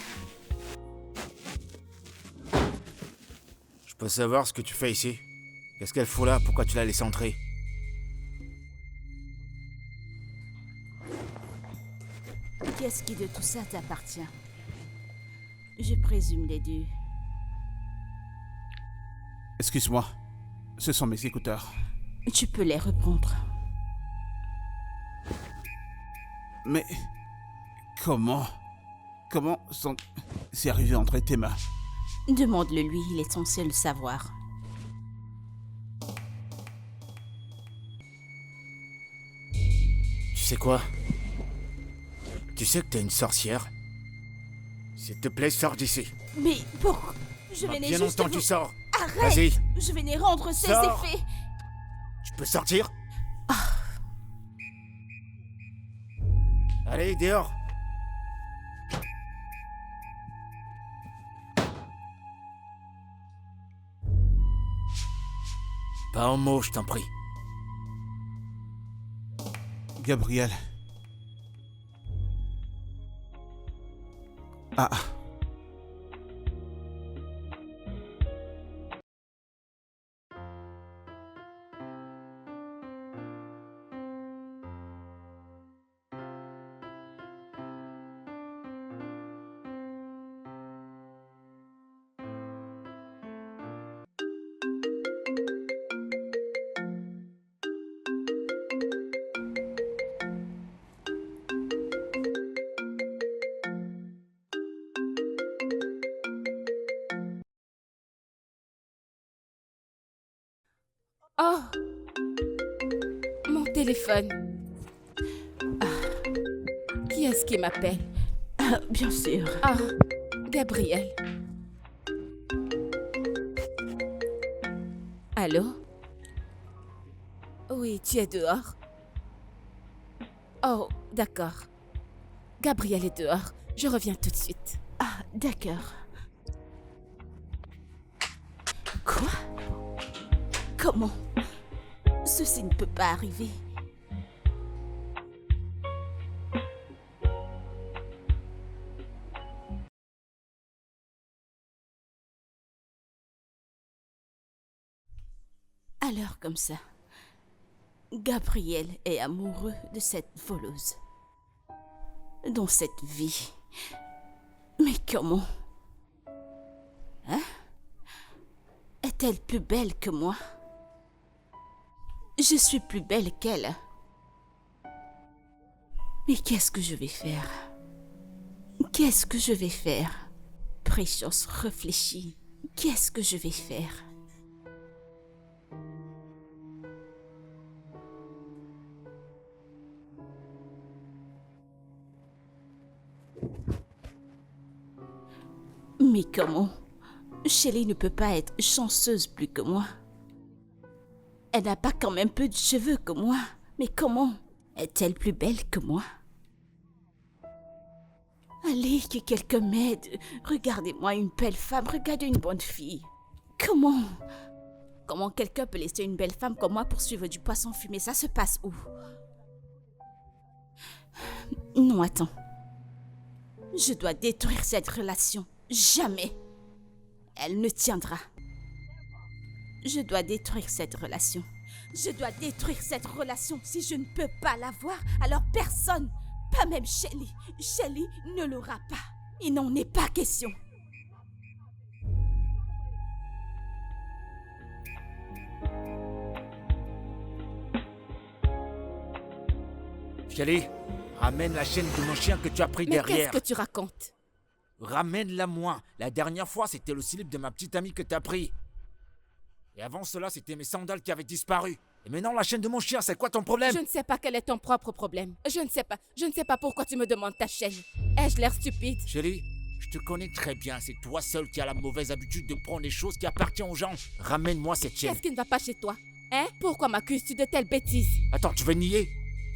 Je peux savoir ce que tu fais ici? Qu'est-ce qu'elle fout là? Pourquoi tu la laisses entrer? Qu'est-ce qui de tout ça t'appartient? Je présume les deux. Excuse-moi, ce sont mes écouteurs. Tu peux les reprendre. Mais comment c'est arrivé entre tes mains? Demande-le lui, il est censé le savoir. Tu sais quoi? Tu sais que t'es une sorcière? S'il te plaît, sors d'ici. Mais pourquoi? Je venais Bien juste longtemps vous... tu sors. Arrête! Vas-y. Je venais rendre ses Sors. effets. Tu peux sortir? Allez, dehors. Pas un mot, je t'en prie. Gabriel. Ah. Oh! Mon téléphone. Qui est-ce qui m'appelle? Bien sûr. Ah, Gabriel. Allô? Oui, tu es dehors? Oh, d'accord. Gabriel est dehors. Je reviens tout de suite. Ah, d'accord. Quoi? Comment? Ceci ne peut pas arriver. Alors comme ça, Gabriel est amoureux de cette voleuse. Dans cette vie. Mais comment? Hein? Est-elle plus belle que moi? Je suis plus belle qu'elle. Mais qu'est-ce que je vais faire? Qu'est-ce que je vais faire? Precious réfléchis. Qu'est-ce que je vais faire? Mais comment? Shelley ne peut pas être chanceuse plus que moi. Elle n'a pas quand même peu de cheveux que moi. Mais comment? Est-elle plus belle que moi? Allez, que quelqu'un m'aide. Regardez-moi une belle femme, regardez une bonne fille. Comment? Comment quelqu'un peut laisser une belle femme comme moi poursuivre du poisson fumé? Ça se passe où? Non, attends. Je dois détruire cette relation. Jamais. Elle ne tiendra. Je dois détruire cette relation. Je dois détruire cette relation. Si je ne peux pas l'avoir, alors personne, pas même Shelley ne l'aura pas. Il n'en est pas question. Shelley, ramène la chaîne de mon chien que tu as pris Mais derrière. qu'est-ce que tu racontes? Ramène-la moi. La dernière fois, c'était le slip de ma petite amie que t'as pris. Et avant cela, c'était mes sandales qui avaient disparu. Et maintenant, la chaîne de mon chien, c'est quoi ton problème? Je ne sais pas quel est ton propre problème. Je ne sais pas pourquoi tu me demandes ta chaîne. Ai-je l'air stupide? Shelley, je te connais très bien. C'est toi seul qui as la mauvaise habitude de prendre les choses qui appartiennent aux gens. Ramène-moi cette chaîne. Qu'est-ce qui ne va pas chez toi? Hein? Pourquoi m'accuses-tu de telles bêtises? Attends, tu veux nier?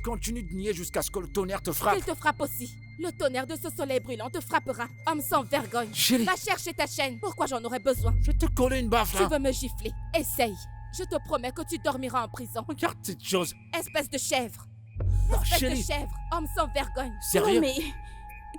Continue de nier jusqu'à ce que le tonnerre te frappe. Il te frappe aussi. Le tonnerre de ce soleil brûlant te frappera. Homme sans vergogne. Shelley. Va chercher ta chaîne. Pourquoi j'en aurais besoin? Je vais te coller une baffe Tu là. veux me gifler? Essaye. Je te promets que tu dormiras en prison. Regarde cette chose. Espèce de chèvre. Oh, Espèce Shelley. de chèvre. Homme sans vergogne. Sérieux? Non, mais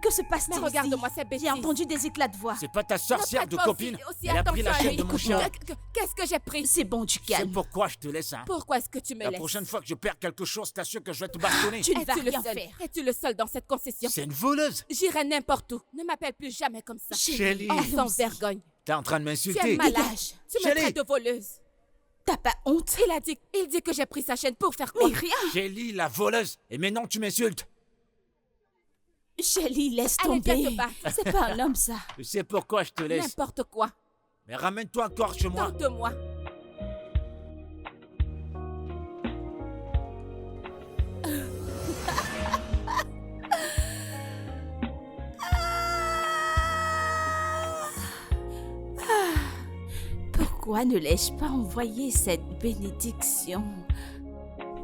Que se passe-t-il Mais ici? regarde-moi ces bêtises. J'ai entendu des éclats de voix. C'est pas ta sorcière Ne de prête pas copine. aussi Elle a pris la attention à chaîne de lui. mon chien. Qu'est-ce que j'ai pris? C'est bon, tu C'est calmes. pourquoi je te laisse, hein. Pourquoi est-ce que tu me La laisses? prochaine fois que je perds quelque chose, t'assure que je vais te bastonner. Tu ne vas Es-tu le rien seul? faire. Es-tu le seul dans cette concession? C'est une voleuse. J'irai n'importe où. Ne m'appelle plus jamais comme ça. Shelly. Oh, sans Allons-y. vergogne. T'es en train de Tu es m'insulter. malade. Dégage. Tu me Shelly. traites de voleuse. T'as pas honte? Il dit que j'ai pris sa chaîne pour faire quoi? Mais rien. Shelly, la voleuse. Et maintenant, tu m'insultes. Shelly, laisse Allez, viens tomber. te battre. C'est pas un homme, ça. Je sais pourquoi je te laisse. N'importe quoi. Mais ramène-toi encore chez moi. Tente-moi. Pourquoi ne l'ai-je pas envoyé cette bénédiction?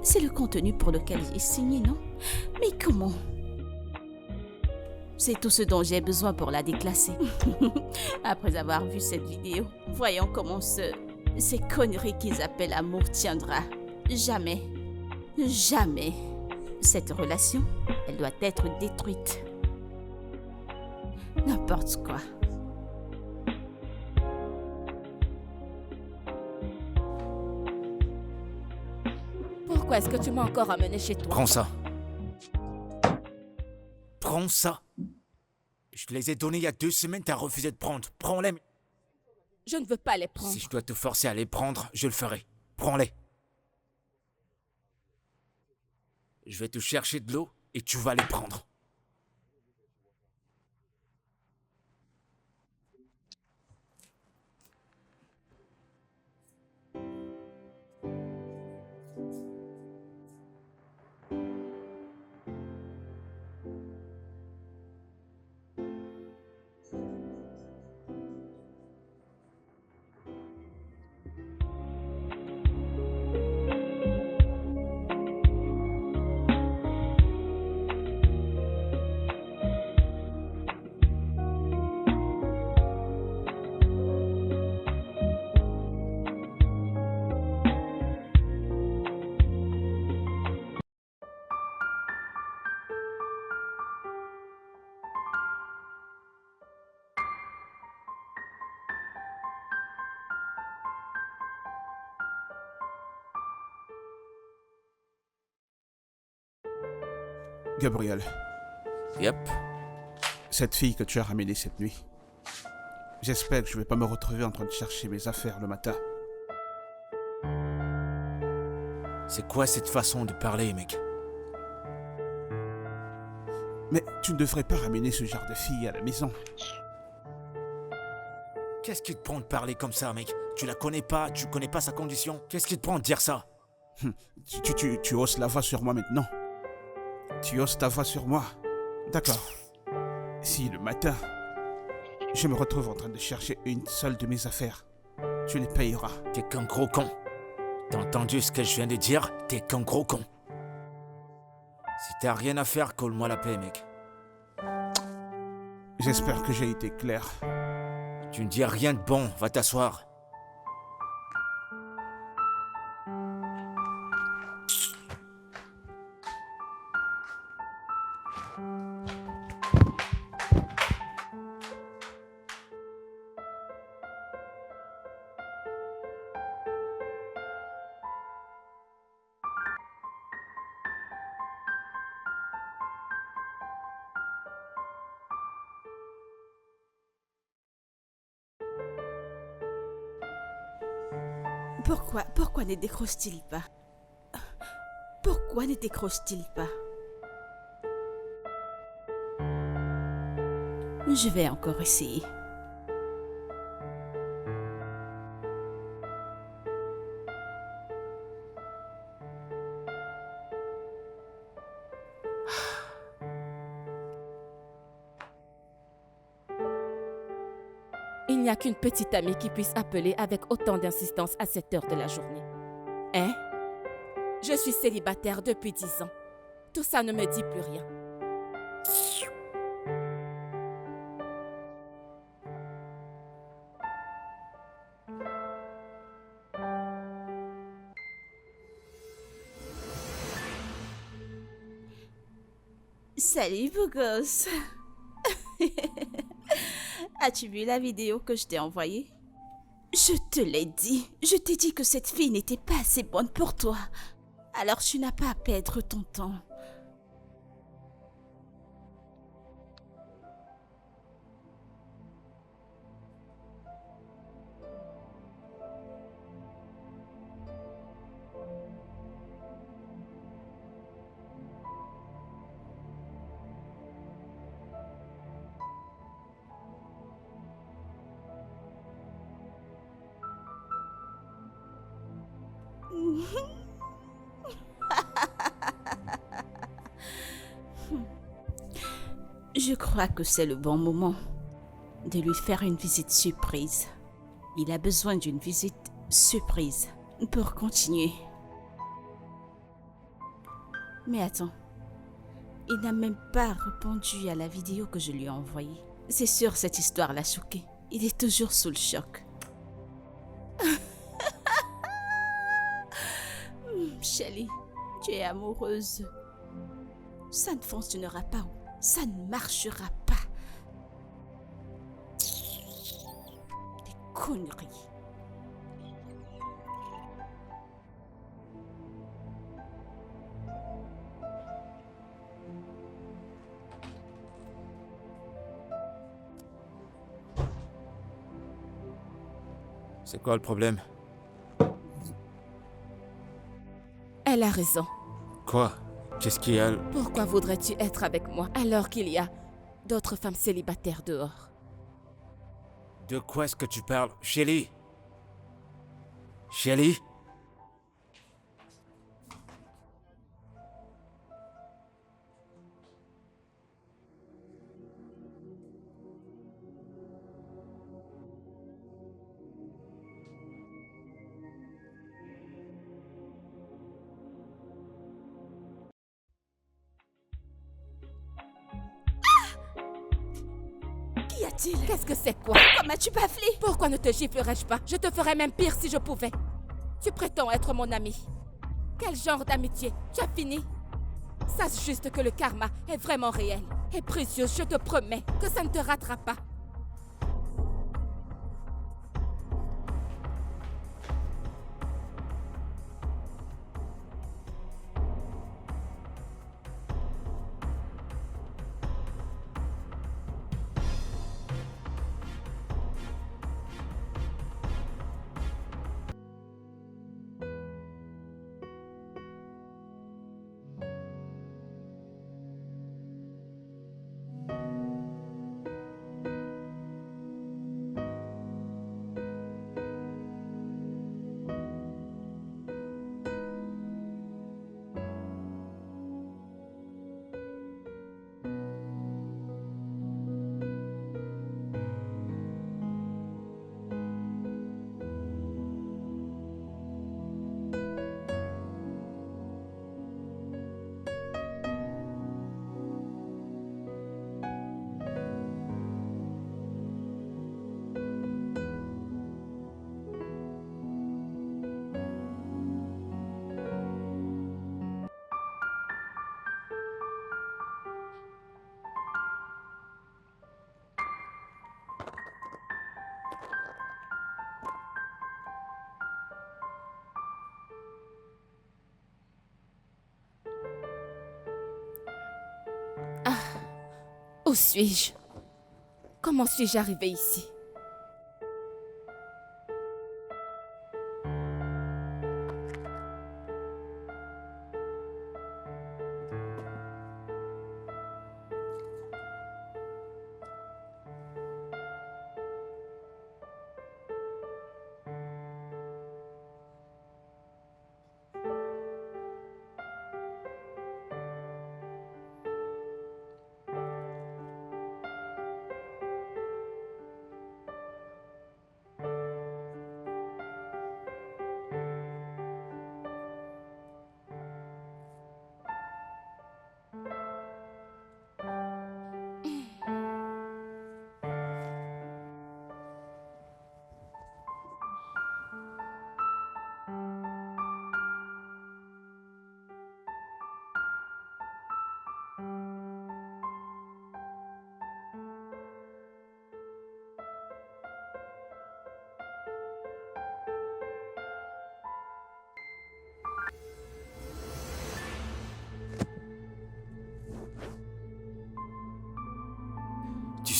C'est le contenu pour lequel j'ai signé, non? Mais comment? C'est tout ce dont j'ai besoin pour la déclasser. Après avoir vu cette vidéo, voyons comment ces conneries qu'ils appellent amour tiendra. Jamais, jamais. Cette relation, elle doit être détruite. N'importe quoi. Pourquoi est-ce que tu m'as encore amené chez toi? Prends ça. Prends ça. Je te les ai donnés il y a 2 semaines, t'as refusé de prendre. Prends-les. Je ne veux pas les prendre. Si je dois te forcer à les prendre, je le ferai. Prends-les. Je vais te chercher de l'eau et tu vas les prendre. Gabriel, Yep. cette fille que tu as ramenée cette nuit, j'espère que je vais pas me retrouver en train de chercher mes affaires le matin. C'est quoi cette façon de parler, mec? Mais tu ne devrais pas ramener ce genre de fille à la maison. Qu'est-ce qui te prend de parler comme ça, mec? Tu la connais pas, tu connais pas sa condition. Qu'est-ce qui te prend de dire ça? Tu oses la voix sur moi maintenant. Tu oses ta voix sur moi. D'accord. Si le matin, je me retrouve en train de chercher une seule de mes affaires, tu les payeras. T'es qu'un gros con. T'as entendu ce que je viens de dire? T'es qu'un gros con. Si t'as rien à faire, colle-moi la paix, mec. J'espère que j'ai été clair. Tu ne dis rien de bon, va t'asseoir. Pourquoi ne décroche-t-il pas? Pourquoi ne décroche-t-il pas? Je vais encore essayer. Il n'y a qu'une petite amie qui puisse appeler avec autant d'insistance à cette heure de la journée. Hein? Je suis célibataire depuis 10 ans. Tout ça ne me dit plus rien. Salut, beau gosse. As-tu vu la vidéo que je t'ai envoyée? Je te l'ai dit. Je t'ai dit que cette fille n'était pas assez bonne pour toi. Alors tu n'as pas à perdre ton temps. Je crois que c'est le bon moment de lui faire une visite surprise. Il a besoin d'une visite surprise pour continuer. Mais attends, il n'a même pas répondu à la vidéo que je lui ai envoyée. C'est sûr, cette histoire l'a choqué. Il est toujours sous le choc. Shelly, tu es amoureuse. Ça ne fonctionnera pas. Ça ne marchera pas. Des conneries. C'est quoi le problème? Elle a raison. Quoi? Qu'est-ce qu'il y a? Pourquoi voudrais-tu être avec moi alors qu'il y a d'autres femmes célibataires dehors? De quoi est-ce que tu parles? Shelly? Shelly? Qu'y a-t-il? Qu'est-ce que c'est quoi? Comment as-tu bafflé? Pourquoi ne te giflerais-je pas? Je te ferais même pire si je pouvais. Tu prétends être mon ami. Quel genre d'amitié? Tu as fini? Sache juste que le karma est vraiment réel et précieux. Je te promets que ça ne te ratera pas. Où suis-je? Comment suis-je arrivée ici?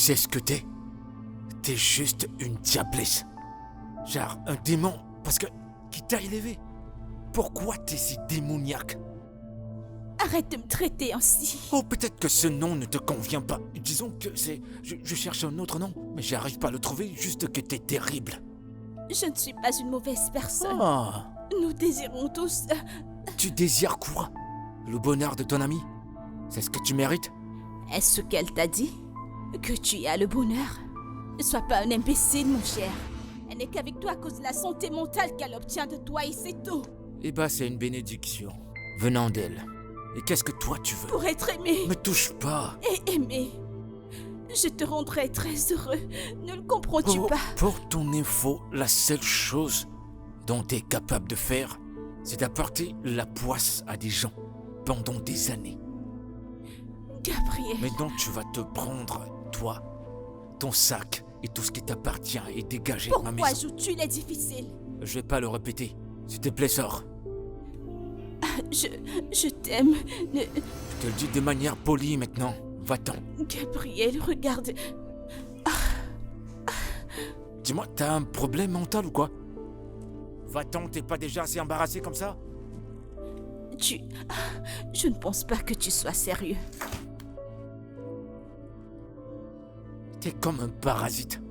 sais ce que t'es? T'es juste une diablesse. Genre un démon, parce que... qui t'a élevé. Pourquoi t'es si démoniaque? Arrête de me traiter ainsi. Oh, peut-être que ce nom ne te convient pas. Disons que c'est... Je cherche un autre nom, mais j'arrive pas à le trouver, juste que t'es terrible. Je ne suis pas une mauvaise personne. Ah, Nous désirons tous... tu désires quoi? Le bonheur de ton ami? C'est ce que tu mérites? Est-ce ce qu'elle t'a dit? Que tu as le bonheur? Ne sois pas un imbécile, mon cher. Elle n'est qu'avec toi à cause de la santé mentale qu'elle obtient de toi et c'est tout. Eh ben, c'est une bénédiction, venant d'elle. Et qu'est-ce que toi tu veux? Pour être aimé Me touche pas. et aimé, je te rendrai très heureux. Ne le comprends-tu pas? Pour ton info, la seule chose dont tu es capable de faire, c'est d'apporter la poisse à des gens pendant des années. Gabriel, Mais donc tu vas te prendre, toi, ton sac et tout ce qui t'appartient et dégager de ma pourquoi maison. joues-tu les difficiles? Je vais pas le répéter. S'il te plaît, sors. Je t'aime. Je te le dis de manière polie maintenant. Va-t'en. Gabriel, regarde. Dis-moi, t'as un problème mental ou quoi? Va-t'en, t'es pas déjà assez embarrassé comme ça? Je ne pense pas que tu sois sérieux. T'es comme un parasite.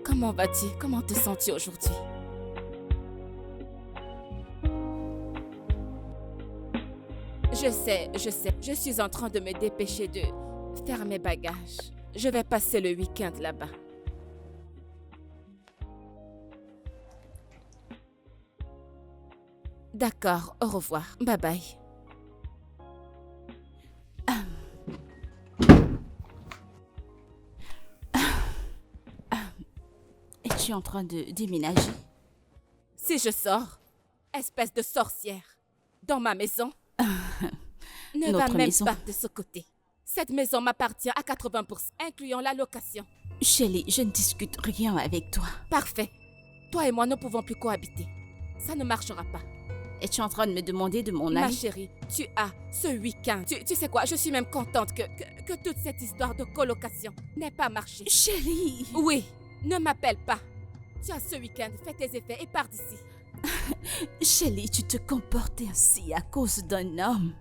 Comment vas-tu? Comment te sens-tu aujourd'hui? Je sais. Je suis en train de me dépêcher de faire mes bagages. Je vais passer le week-end là-bas. D'accord, au revoir. Bye bye. Es-tu en train de déménager? Si je sors, espèce de sorcière, dans ma maison, ne va Notre même maison. pas de ce côté. Cette maison m'appartient à 80%, incluant la location. Shelley, je ne discute rien avec toi. Parfait. Toi et moi ne pouvons plus cohabiter. Ça ne marchera pas. Es-tu en train de me demander de mon Ma avis? chérie, tu as ce week-end. Tu sais quoi, je suis même contente que toute cette histoire de colocation n'ait pas marché. Shelley! Oui, ne m'appelle pas. Tu as ce week-end, fais tes effets et pars d'ici. Shelley, tu te comportes ainsi à cause d'un homme.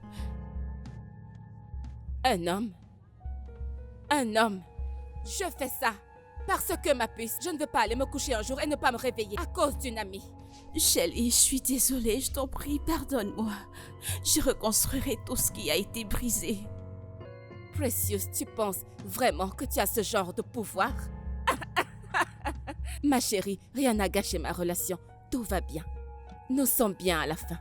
Un homme? Un homme? Je fais ça parce que ma puce, je ne veux pas aller me coucher un jour et ne pas me réveiller à cause d'une amie. Shelley, je suis désolée, je t'en prie, pardonne-moi. Je reconstruirai tout ce qui a été brisé. Precious, tu penses vraiment que tu as ce genre de pouvoir? Ma chérie, rien n'a gâché ma relation. Tout va bien. Nous sommes bien à la fin.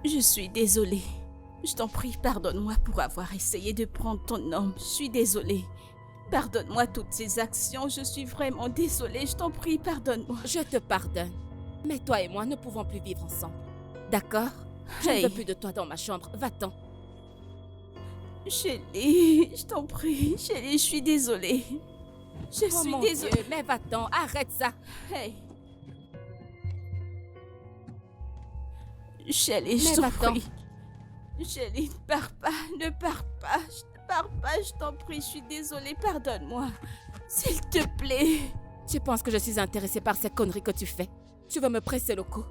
Je suis désolée. Je t'en prie, pardonne-moi pour avoir essayé de prendre ton homme. Je suis désolée. Pardonne-moi toutes ces actions. Je suis vraiment désolée. Je t'en prie, pardonne-moi. Je te pardonne. Mais toi et moi ne pouvons plus vivre ensemble. D'accord? Je ne Hey. veux plus de toi dans ma chambre. Va-t'en. Shelley, je t'en prie. Shelley, je suis désolée. Je Oh suis mon désolée. Dieu, mais va-t'en. Arrête ça. Hey. Shelley, je Mais t'en va-t'en. prie. Shelley, ne pars pas, ne pars pas. Je ne pars pas, je t'en prie. Je suis désolée, pardonne-moi. S'il te plaît. Tu penses que je suis intéressée par ces conneries que tu fais? Tu veux me presser le cou?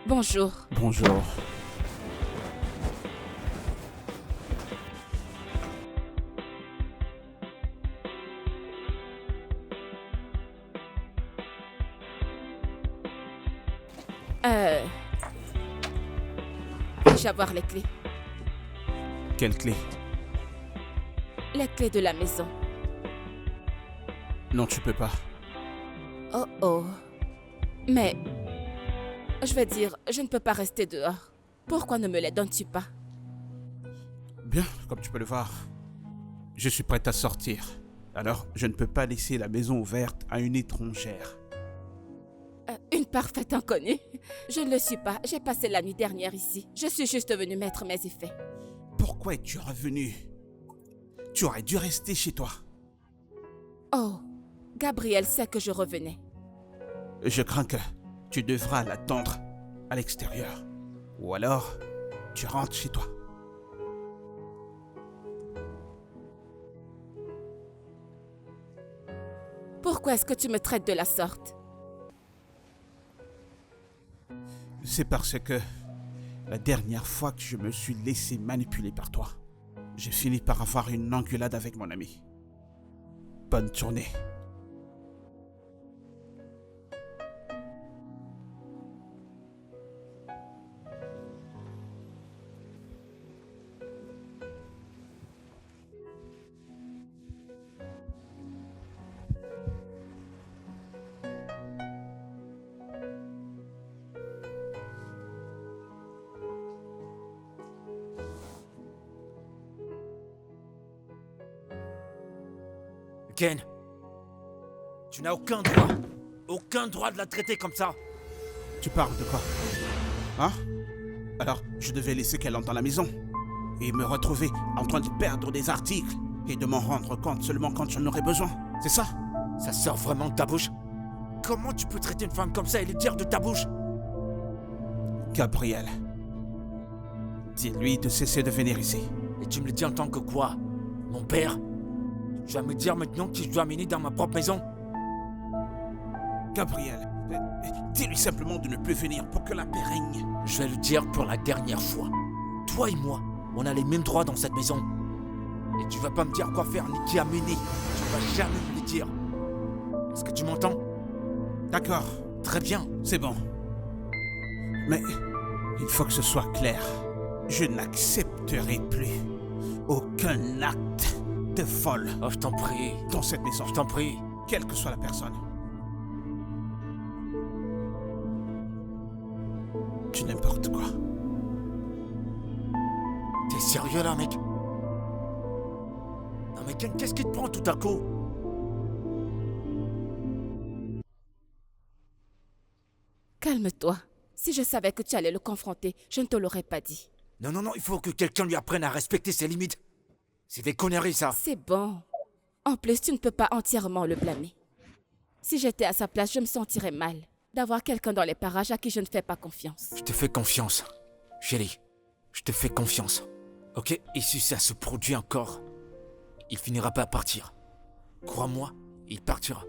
Bonjour. Bonjour. Puis-je avoir les clés? Quelle clé? Les clés de la maison. Non, tu peux pas. Oh oh. Mais, je veux dire, je ne peux pas rester dehors. Pourquoi ne me les donnes-tu pas? Bien, comme tu peux le voir, je suis prête à sortir. Alors, je ne peux pas laisser la maison ouverte à une étrangère. Une parfaite inconnue? Je ne le suis pas. J'ai passé la nuit dernière ici. Je suis juste venue mettre mes effets. Pourquoi es-tu revenu? Tu aurais dû rester chez toi. Oh, Gabriel sait que je revenais. Je crains que tu devras l'attendre à l'extérieur. Ou alors, tu rentres chez toi. Pourquoi est-ce que tu me traites de la sorte? C'est parce que la dernière fois que je me suis laissé manipuler par toi, j'ai fini par avoir une engueulade avec mon ami. Bonne journée. Ken, tu n'as aucun droit de la traiter comme ça. Tu parles de quoi? Hein? Alors, je devais laisser qu'elle entre dans la maison et me retrouver en train de perdre des articles et de m'en rendre compte seulement quand j'en aurais besoin. C'est ça? Ça sort vraiment de ta bouche? Comment tu peux traiter une femme comme ça et lui dire de ta bouche? Gabriel, dis-lui de cesser de venir ici. Et tu me le dis en tant que quoi? Mon père? Tu vas me dire maintenant que je dois amener dans ma propre maison? Gabriel, dis-lui simplement de ne plus venir pour que la paix règne. Je vais le dire pour la dernière fois. Toi et moi, on a les mêmes droits dans cette maison. Et tu vas pas me dire quoi faire ni qui amener. Tu vas jamais me le dire. Est-ce que tu m'entends? D'accord, Très bien. c'est bon. Mais il faut que ce soit clair. Je n'accepterai plus aucun acte de vol Oh, je t'en prie. dans cette maison, Je t'en prie. quelle que soit la personne. Tu n'importe quoi. T'es sérieux là, mec? Non mais Ken, qu'est-ce qui te prend tout à coup? Calme-toi. Si je savais que tu allais le confronter, je ne te l'aurais pas dit. Non, non, non, il faut que quelqu'un lui apprenne à respecter ses limites. C'est des conneries, ça. C'est bon. En plus, tu ne peux pas entièrement le blâmer. Si j'étais à sa place, je me sentirais mal d'avoir quelqu'un dans les parages à qui je ne fais pas confiance. Je te fais confiance, chérie. Je te fais confiance. Ok? Et si ça se produit encore, il finira pas à partir. Crois-moi, il partira.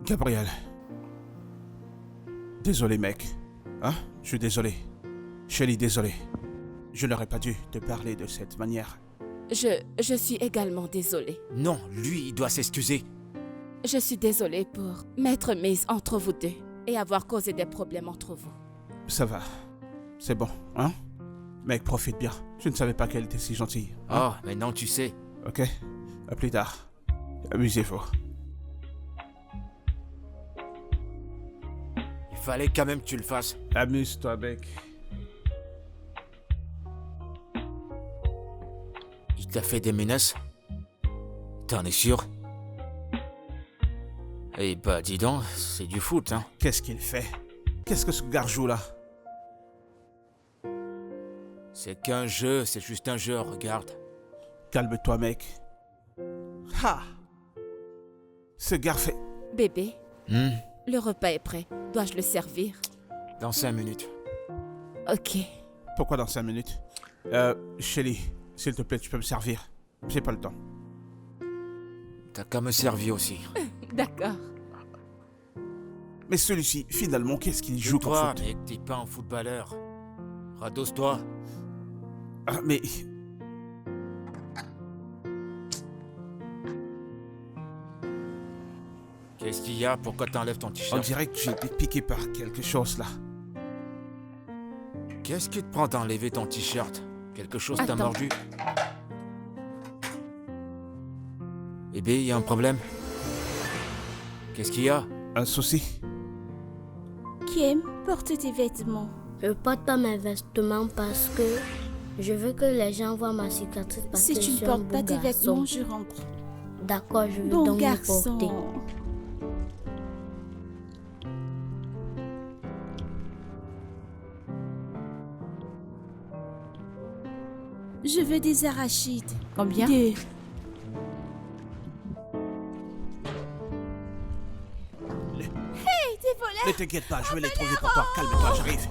Gabriel. Désolé, mec. Hein? Je suis désolé. Shelly, désolé. Je n'aurais pas dû te parler de cette manière. Je suis également désolée. Non, lui, il doit s'excuser. Je suis désolée pour m'être mise entre vous deux et avoir causé des problèmes entre vous. Ça va. C'est bon, hein? Mec, profite bien. Je ne savais pas qu'elle était si gentille. Hein? Oh, maintenant tu sais. Ok? À plus tard. Amusez-vous. Il fallait quand même que tu le fasses. Amuse-toi, mec. Il t'a fait des menaces? T'en es sûr? Eh bah, dis donc, c'est du foot, hein. Qu'est-ce qu'il fait? Qu'est-ce que ce garjou là? C'est qu'un jeu, c'est juste un jeu, regarde. Calme-toi, mec. Ha! Ce gars fait... Bébé, le repas est prêt. Dois-je le servir? Dans 5 minutes. Ok. Pourquoi dans 5 minutes? Shelly, s'il te plaît, tu peux me servir. J'ai pas le temps. T'as qu'à me servir aussi. D'accord. Mais celui-ci, finalement, qu'est-ce qu'il joue comme Toi, foot? mec, t'es pas un footballeur. Rados-toi. Ah, mais... Qu'est-ce qu'il y a? Pourquoi t'enlèves ton On t-shirt? dirait que j'ai été piqué par quelque chose là. Qu'est-ce qui te prend d'enlever ton t-shirt? Quelque chose t'a Attends. mordu? Eh bien, il y a un problème? Qu'est-ce qu'il y a? Un souci? Kim, porte tes vêtements. Je porte pas mes vêtements parce que je veux que les gens voient ma cicatrice parce Si que tu je ne suis un portes beau pas tes garçon. vêtements, je rentre. D'accord, je vais Bon donc les garçon. porter. Je veux des arachides. Combien? 2. Hey, des voleurs! Ne t'inquiète pas, je vais les trouver pour toi. Calme-toi, j'arrive.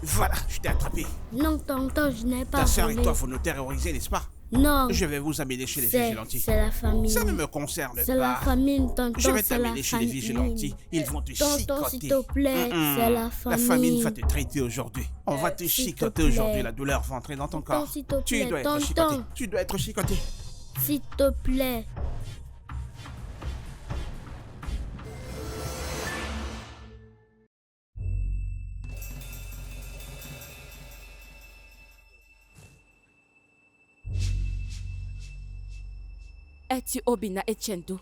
Voilà, je t'ai attrapé. Non, tonton, je n'ai pas Ta sœur et volé. toi, vous nous terrorisez, n'est-ce pas? Non, Je vais vous amener chez les c'est vigilantes. la famille. Ça ne me concerne C'est la pas. famille, tonton, Je vais c'est la t'amener chez les famille. vigilantes. Ils vont te Tonton, chicoter. s'il te plaît, c'est la famille. La famille va te traiter aujourd'hui. On va te s'il te chicoter plaît. aujourd'hui. La douleur va entrer dans ton corps. s'il te Tu plaît, dois être tonton. chicoté. Tu dois être chicoté. S'il te plaît. Es-tu Obina Etiendo?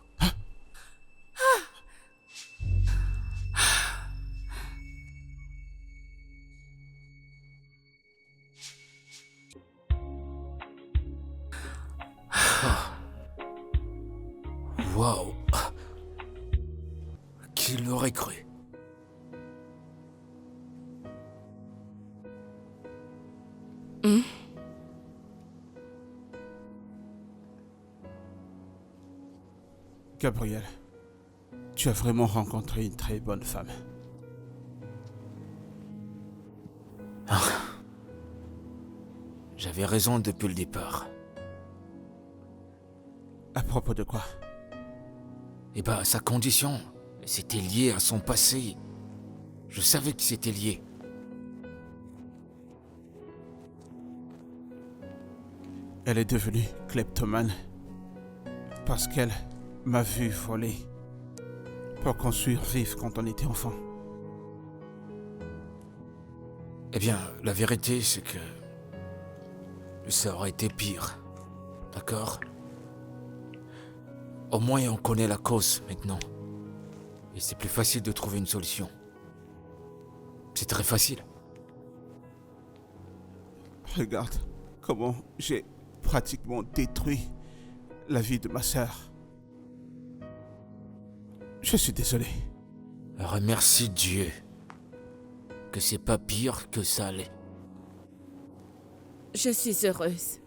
Waouh! Qui l'aurait cru? Gabriel, tu as vraiment rencontré une très bonne femme. J'avais raison depuis le départ. À propos de quoi? Eh ben, sa condition, c'était lié à son passé. Je savais que c'était lié. Elle est devenue kleptomane parce qu'elle m'a vu voler pour qu'on survive quand on était enfant. Eh bien, la vérité, c'est que ça aurait été pire. D'accord? Au moins, on connaît la cause maintenant. Et c'est plus facile de trouver une solution. C'est très facile. Regarde comment j'ai pratiquement détruit la vie de ma sœur. Je suis désolé. Remercie Dieu que c'est pas pire que ça allait. Je suis heureuse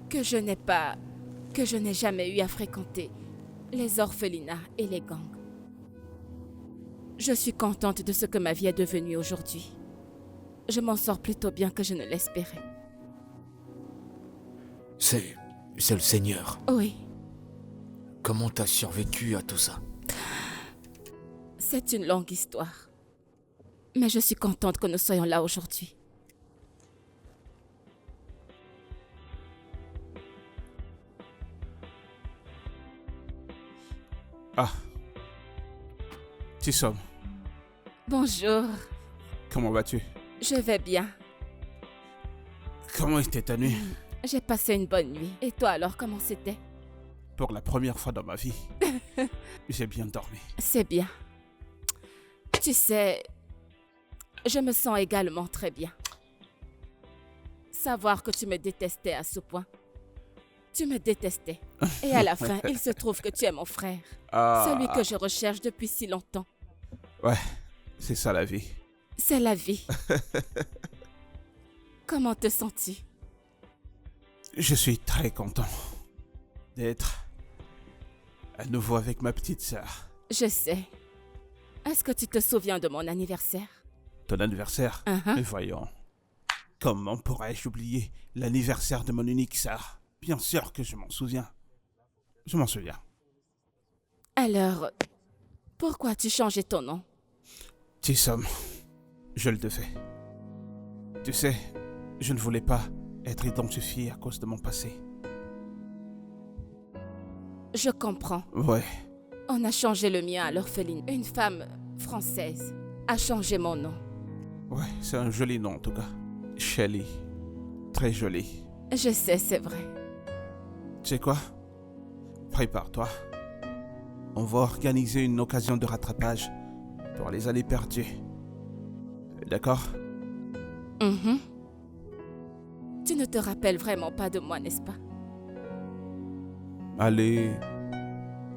que je n'ai jamais eu à fréquenter les orphelinats et les gangs. Je suis contente de ce que ma vie est devenue aujourd'hui. Je m'en sors plutôt bien que je ne l'espérais. C'est le Seigneur. Oui, Comment t'as survécu à tout ça? c'est une longue histoire. Mais je suis contente que nous soyons là aujourd'hui. Ah. Tissom, Bonjour, comment vas-tu? je vais bien. Comment était ta nuit? J'ai passé une bonne nuit. Et toi alors, comment c'était? Pour la première fois dans ma vie, j'ai bien dormi. C'est bien. Tu sais, je me sens également très bien. Savoir que tu me détestais à ce point. Tu me détestais. Et à la fin, il se trouve que tu es mon frère. Celui que je recherche depuis si longtemps. Ouais, c'est ça la vie. C'est la vie. Comment te sens-tu? Je suis très content d'être à nouveau avec ma petite sœur. Je sais. Est-ce que tu te souviens de mon anniversaire? Ton anniversaire? Mais voyons. Comment pourrais-je oublier l'anniversaire de mon unique sœur? Bien sûr que je m'en souviens. Je m'en souviens. Alors, pourquoi as-tu changé ton nom? Tissom, je le devais. Tu sais, je ne voulais pas être identifié à cause de mon passé. Je comprends. Ouais, On a changé le mien à l'orpheline. Une femme française a changé mon nom. ouais, c'est un joli nom en tout cas. Shelly. Très joli. Je sais, c'est vrai. Tu sais quoi? Prépare-toi. On va organiser une occasion de rattrapage pour les années perdues. D'accord? Mhm. Tu ne te rappelles vraiment pas de moi, n'est-ce pas? Allez,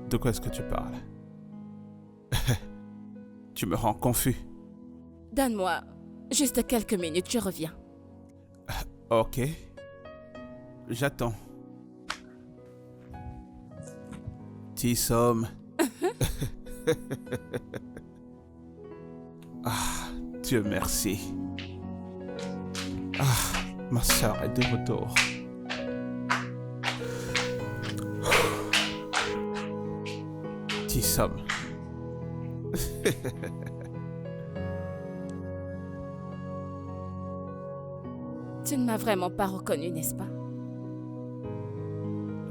de quoi est-ce que tu parles? Tu me rends confus. Donne-moi juste quelques minutes, je reviens. Ok. J'attends. Tissom. Ah, Dieu merci. Ah, ma sœur est de retour. Tissom. Tu ne m'as vraiment pas reconnu, n'est-ce pas?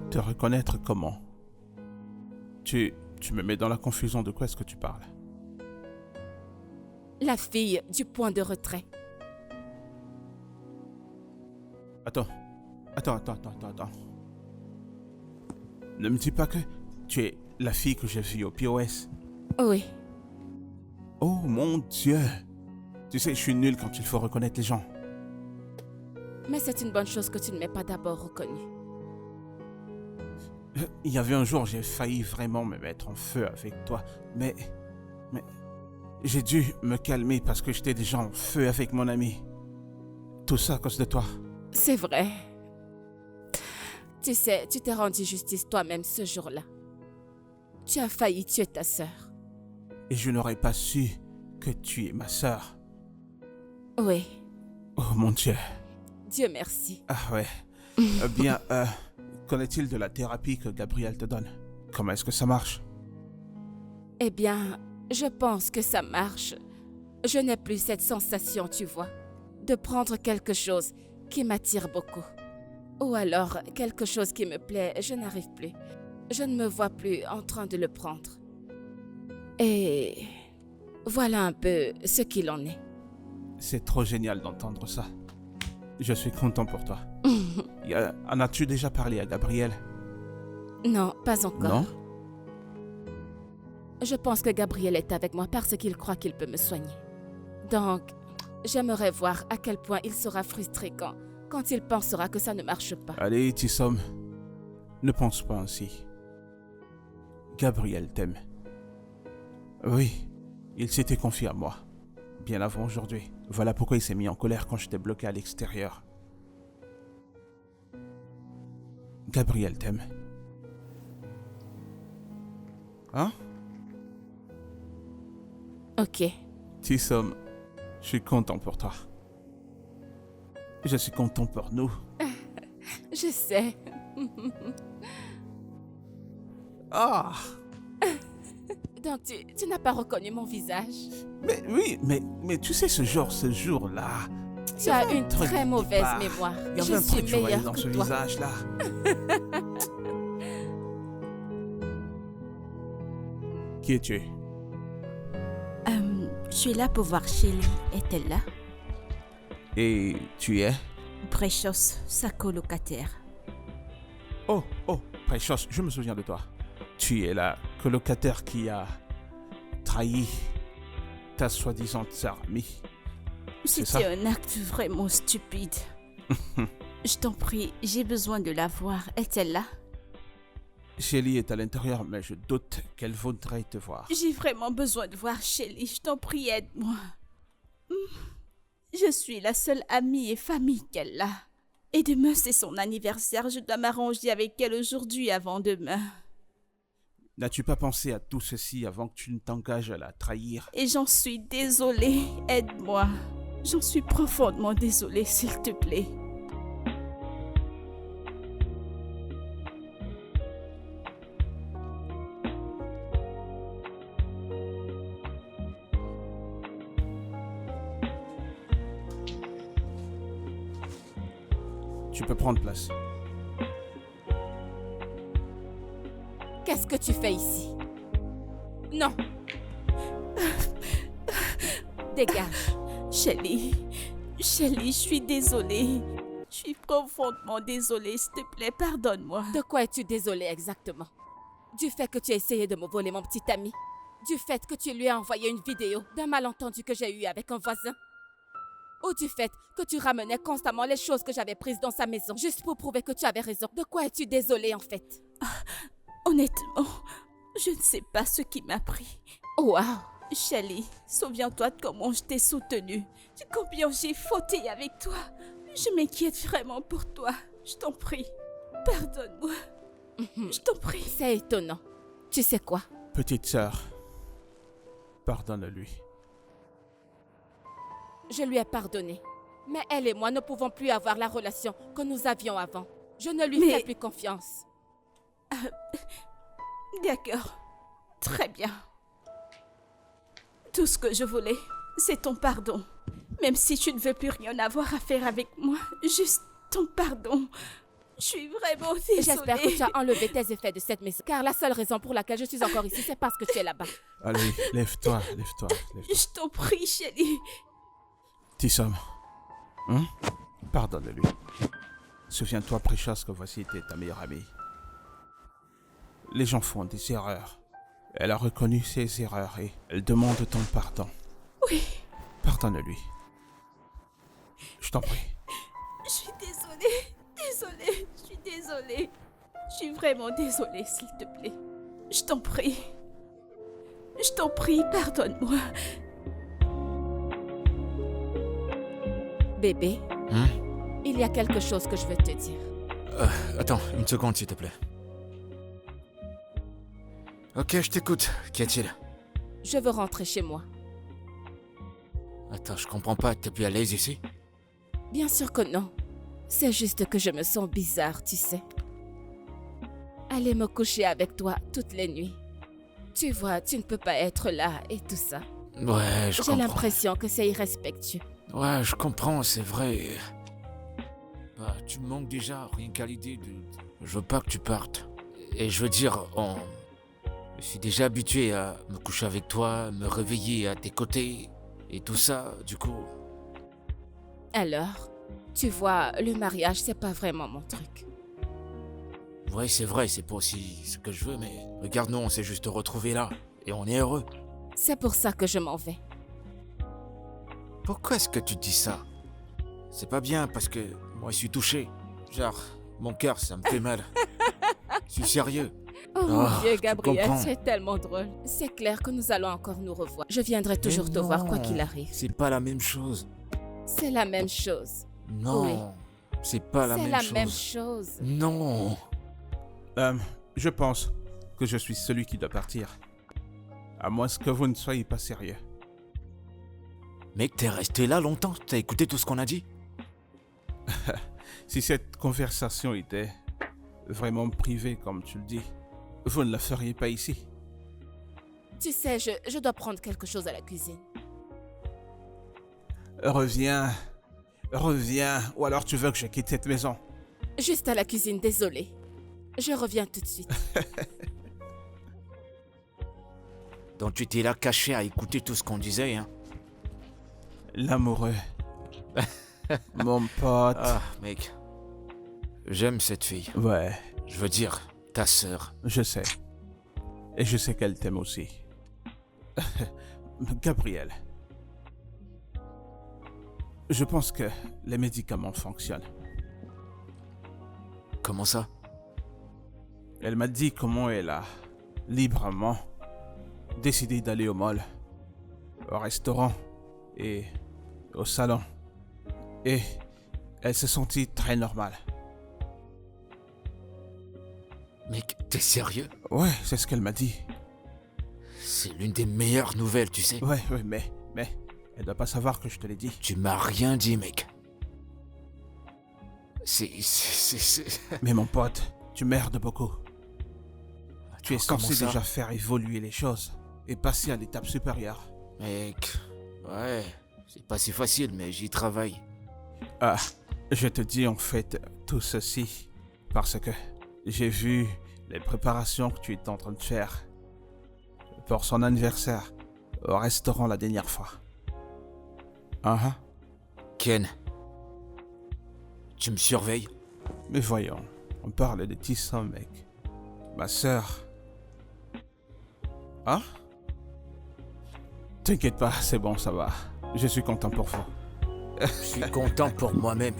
Te reconnaître comment? Tu me mets dans la confusion, de quoi est-ce que tu parles? La fille du point de retrait. Attends. Ne me dis pas que tu es la fille que j'ai vue au POS. Oui, Oh mon Dieu! Tu sais, je suis nul quand il faut reconnaître les gens. mais c'est une bonne chose que tu ne m'aies pas d'abord reconnu. Il y avait un jour, j'ai failli vraiment me mettre en feu avec toi, mais j'ai dû me calmer parce que j'étais déjà en feu avec mon ami. Tout ça à cause de toi. C'est vrai. Tu sais, tu t'es rendu justice toi-même ce jour-là. Tu as failli tuer ta sœur. Et je n'aurais pas su que tu es ma sœur. Oui, Oh mon Dieu. Dieu merci. Ah ouais. Bien, qu'en est-il de la thérapie que Gabriel te donne? Comment est-ce que ça marche? Eh bien, je pense que ça marche. Je n'ai plus cette sensation, tu vois, de prendre quelque chose qui m'attire beaucoup. Ou alors, quelque chose qui me plaît, je n'arrive plus. Je ne me vois plus en train de le prendre. Et voilà un peu ce qu'il en est. C'est trop génial d'entendre ça. Je suis content pour toi. En as-tu déjà parlé à Gabriel? Non, pas encore. Non? Je pense que Gabriel est avec moi parce qu'il croit qu'il peut me soigner. Donc, j'aimerais voir à quel point il sera frustré quand il pensera que ça ne marche pas. Allez, Tissom. Ne pense pas ainsi. Gabriel t'aime. Oui, il s'était confié à moi. Bien avant aujourd'hui. Voilà pourquoi il s'est mis en colère quand j'étais bloqué à l'extérieur. Gabriel t'aime. Hein? Ok. Tissom, je suis content pour toi. Je suis content pour nous. Je sais. Ah! Donc, tu n'as pas reconnu mon visage? Mais oui, mais tu sais, ce jour-là... Tu as une très mauvaise mémoire. Il y avait Je un suis truc, je voyais meilleure dans que ce toi. visage-là. Qui es-tu? Je suis là pour voir Shelly. Est-elle là? Et tu es? Precious, sa colocataire. Oh, Precious, je me souviens de toi. Tu es la colocataire qui a trahi ta soi-disant sœur amie. C'est ça? C'était un acte vraiment stupide. Je t'en prie, j'ai besoin de la voir. Est-elle là? Shelly est à l'intérieur, mais je doute qu'elle voudrait te voir. J'ai vraiment besoin de voir Shelly. Je t'en prie, aide-moi. Je suis la seule amie et famille qu'elle a. Et demain, c'est son anniversaire. Je dois m'arranger avec elle aujourd'hui avant demain. N'as-tu pas pensé à tout ceci avant que tu ne t'engages à la trahir? Et j'en suis désolée. Aide-moi. J'en suis profondément désolée, s'il te plaît. Tu peux prendre place. Qu'est-ce que tu fais ici? Non. Dégage. Shelly, je suis désolée. Je suis profondément désolée, s'il te plaît, pardonne-moi. De quoi es-tu désolée exactement? Du fait que tu as essayé de me voler mon petit ami? Du fait que tu lui as envoyé une vidéo d'un malentendu que j'ai eu avec un voisin? Ou du fait que tu ramenais constamment les choses que j'avais prises dans sa maison juste pour prouver que tu avais raison? De quoi es-tu désolée en fait? Honnêtement, je ne sais pas ce qui m'a pris. Wow! Shelly, souviens-toi de comment je t'ai soutenue, de combien j'ai fauté avec toi. Je m'inquiète vraiment pour toi. Je t'en prie, pardonne-moi. Je t'en prie. C'est étonnant. Tu sais quoi? Petite sœur, pardonne-lui. Je lui ai pardonné. Mais elle et moi ne pouvons plus avoir la relation que nous avions avant. Je ne lui fais plus confiance. D'accord, très bien. Tout ce que je voulais, c'est ton pardon. Même si tu ne veux plus rien avoir à faire avec moi, juste ton pardon. Je suis vraiment désolée. J'espère que tu as enlevé tes effets de cette maison. Car la seule raison pour laquelle je suis encore ici, c'est parce que tu es là-bas. Allez, lève-toi, lève-toi, lève-toi. Je t'en prie, Shelly. Tissom, pardonne-lui. Souviens-toi, Precious, que voici était ta meilleure amie. Les gens font des erreurs. Elle a reconnu ses erreurs et elle demande ton pardon. Oui. Pardonne-lui. Je t'en prie. Je suis désolée, je suis désolée. Je suis vraiment désolée, s'il te plaît. Je t'en prie. Je t'en prie, pardonne-moi. Bébé, il y a quelque chose que je veux te dire. Attends, une seconde s'il te plaît. Ok, je t'écoute. Qu'y a-t-il? Je veux rentrer chez moi. Attends, je comprends pas, t'es plus à l'aise ici? Bien sûr que non. C'est juste que je me sens bizarre, tu sais. Aller me coucher avec toi toutes les nuits. Tu vois, tu ne peux pas être là et tout ça. Ouais, je comprends. J'ai l'impression que c'est irrespectueux. Ouais, je comprends, c'est vrai. Bah, tu me manques déjà, rien qu'à l'idée de... Je veux pas que tu partes. Et je veux dire, je suis déjà habitué à me coucher avec toi, me réveiller à tes côtés, et tout ça, du coup... Alors, tu vois, le mariage, c'est pas vraiment mon truc. Ouais, c'est vrai, c'est pas aussi ce que je veux, mais... Regarde, nous, on s'est juste retrouvés là, et on est heureux. C'est pour ça que je m'en vais. Pourquoi est-ce que tu dis ça? C'est pas bien, parce que moi, je suis touché. Genre, mon cœur, ça me fait mal. Je suis sérieux. Oh mon Dieu, tu Gabriel, comprends. tu es tellement drôle. C'est clair que nous allons encore nous revoir. Je viendrai toujours Mais te voir quoi non, qu'il arrive. C'est pas la même chose. C'est la même chose. Non, Oui. c'est pas la C'est même la chose. même chose. Non. Je pense que je suis celui qui doit partir. À moins que vous ne soyez pas sérieux. Mec, t'es resté là longtemps? T'as écouté tout ce qu'on a dit? Si cette conversation était vraiment privée, comme tu le dis, vous ne la feriez pas ici. Tu sais, je dois prendre quelque chose à la cuisine. Reviens, ou alors tu veux que je quitte cette maison. Juste à la cuisine, désolé. Je reviens tout de suite. Donc tu étais là caché à écouter tout ce qu'on disait, hein? L'amoureux. Mon pote. Ah, mec. J'aime cette fille. Ouais, Je veux dire, ta sœur. je sais. Et je sais qu'elle t'aime aussi. Gabriel. Je pense que les médicaments fonctionnent. Comment ça? Elle m'a dit comment elle a librement décidé d'aller au mall, au restaurant et au salon. Et elle s'est sentie très normale. Mec, t'es sérieux? Ouais, c'est ce qu'elle m'a dit. C'est l'une des meilleures nouvelles, tu sais. Ouais, mais... Elle doit pas savoir que je te l'ai dit. Tu m'as rien dit, mec. C'est... Mais mon pote, tu merdes beaucoup. Tu es Comment censé ça? déjà faire évoluer les choses et passer à l'étape supérieure. Mec, ouais, c'est pas si facile, mais j'y travaille. Ah, je te dis en fait tout ceci parce que j'ai vu les préparations que tu étais en train de faire pour son anniversaire au restaurant la dernière fois. Ken, tu me surveilles? Mais voyons, on parle de Tissa, mec. Ma sœur. Hein? T'inquiète pas, c'est bon, ça va. Je suis content pour vous. Je suis content pour moi-même.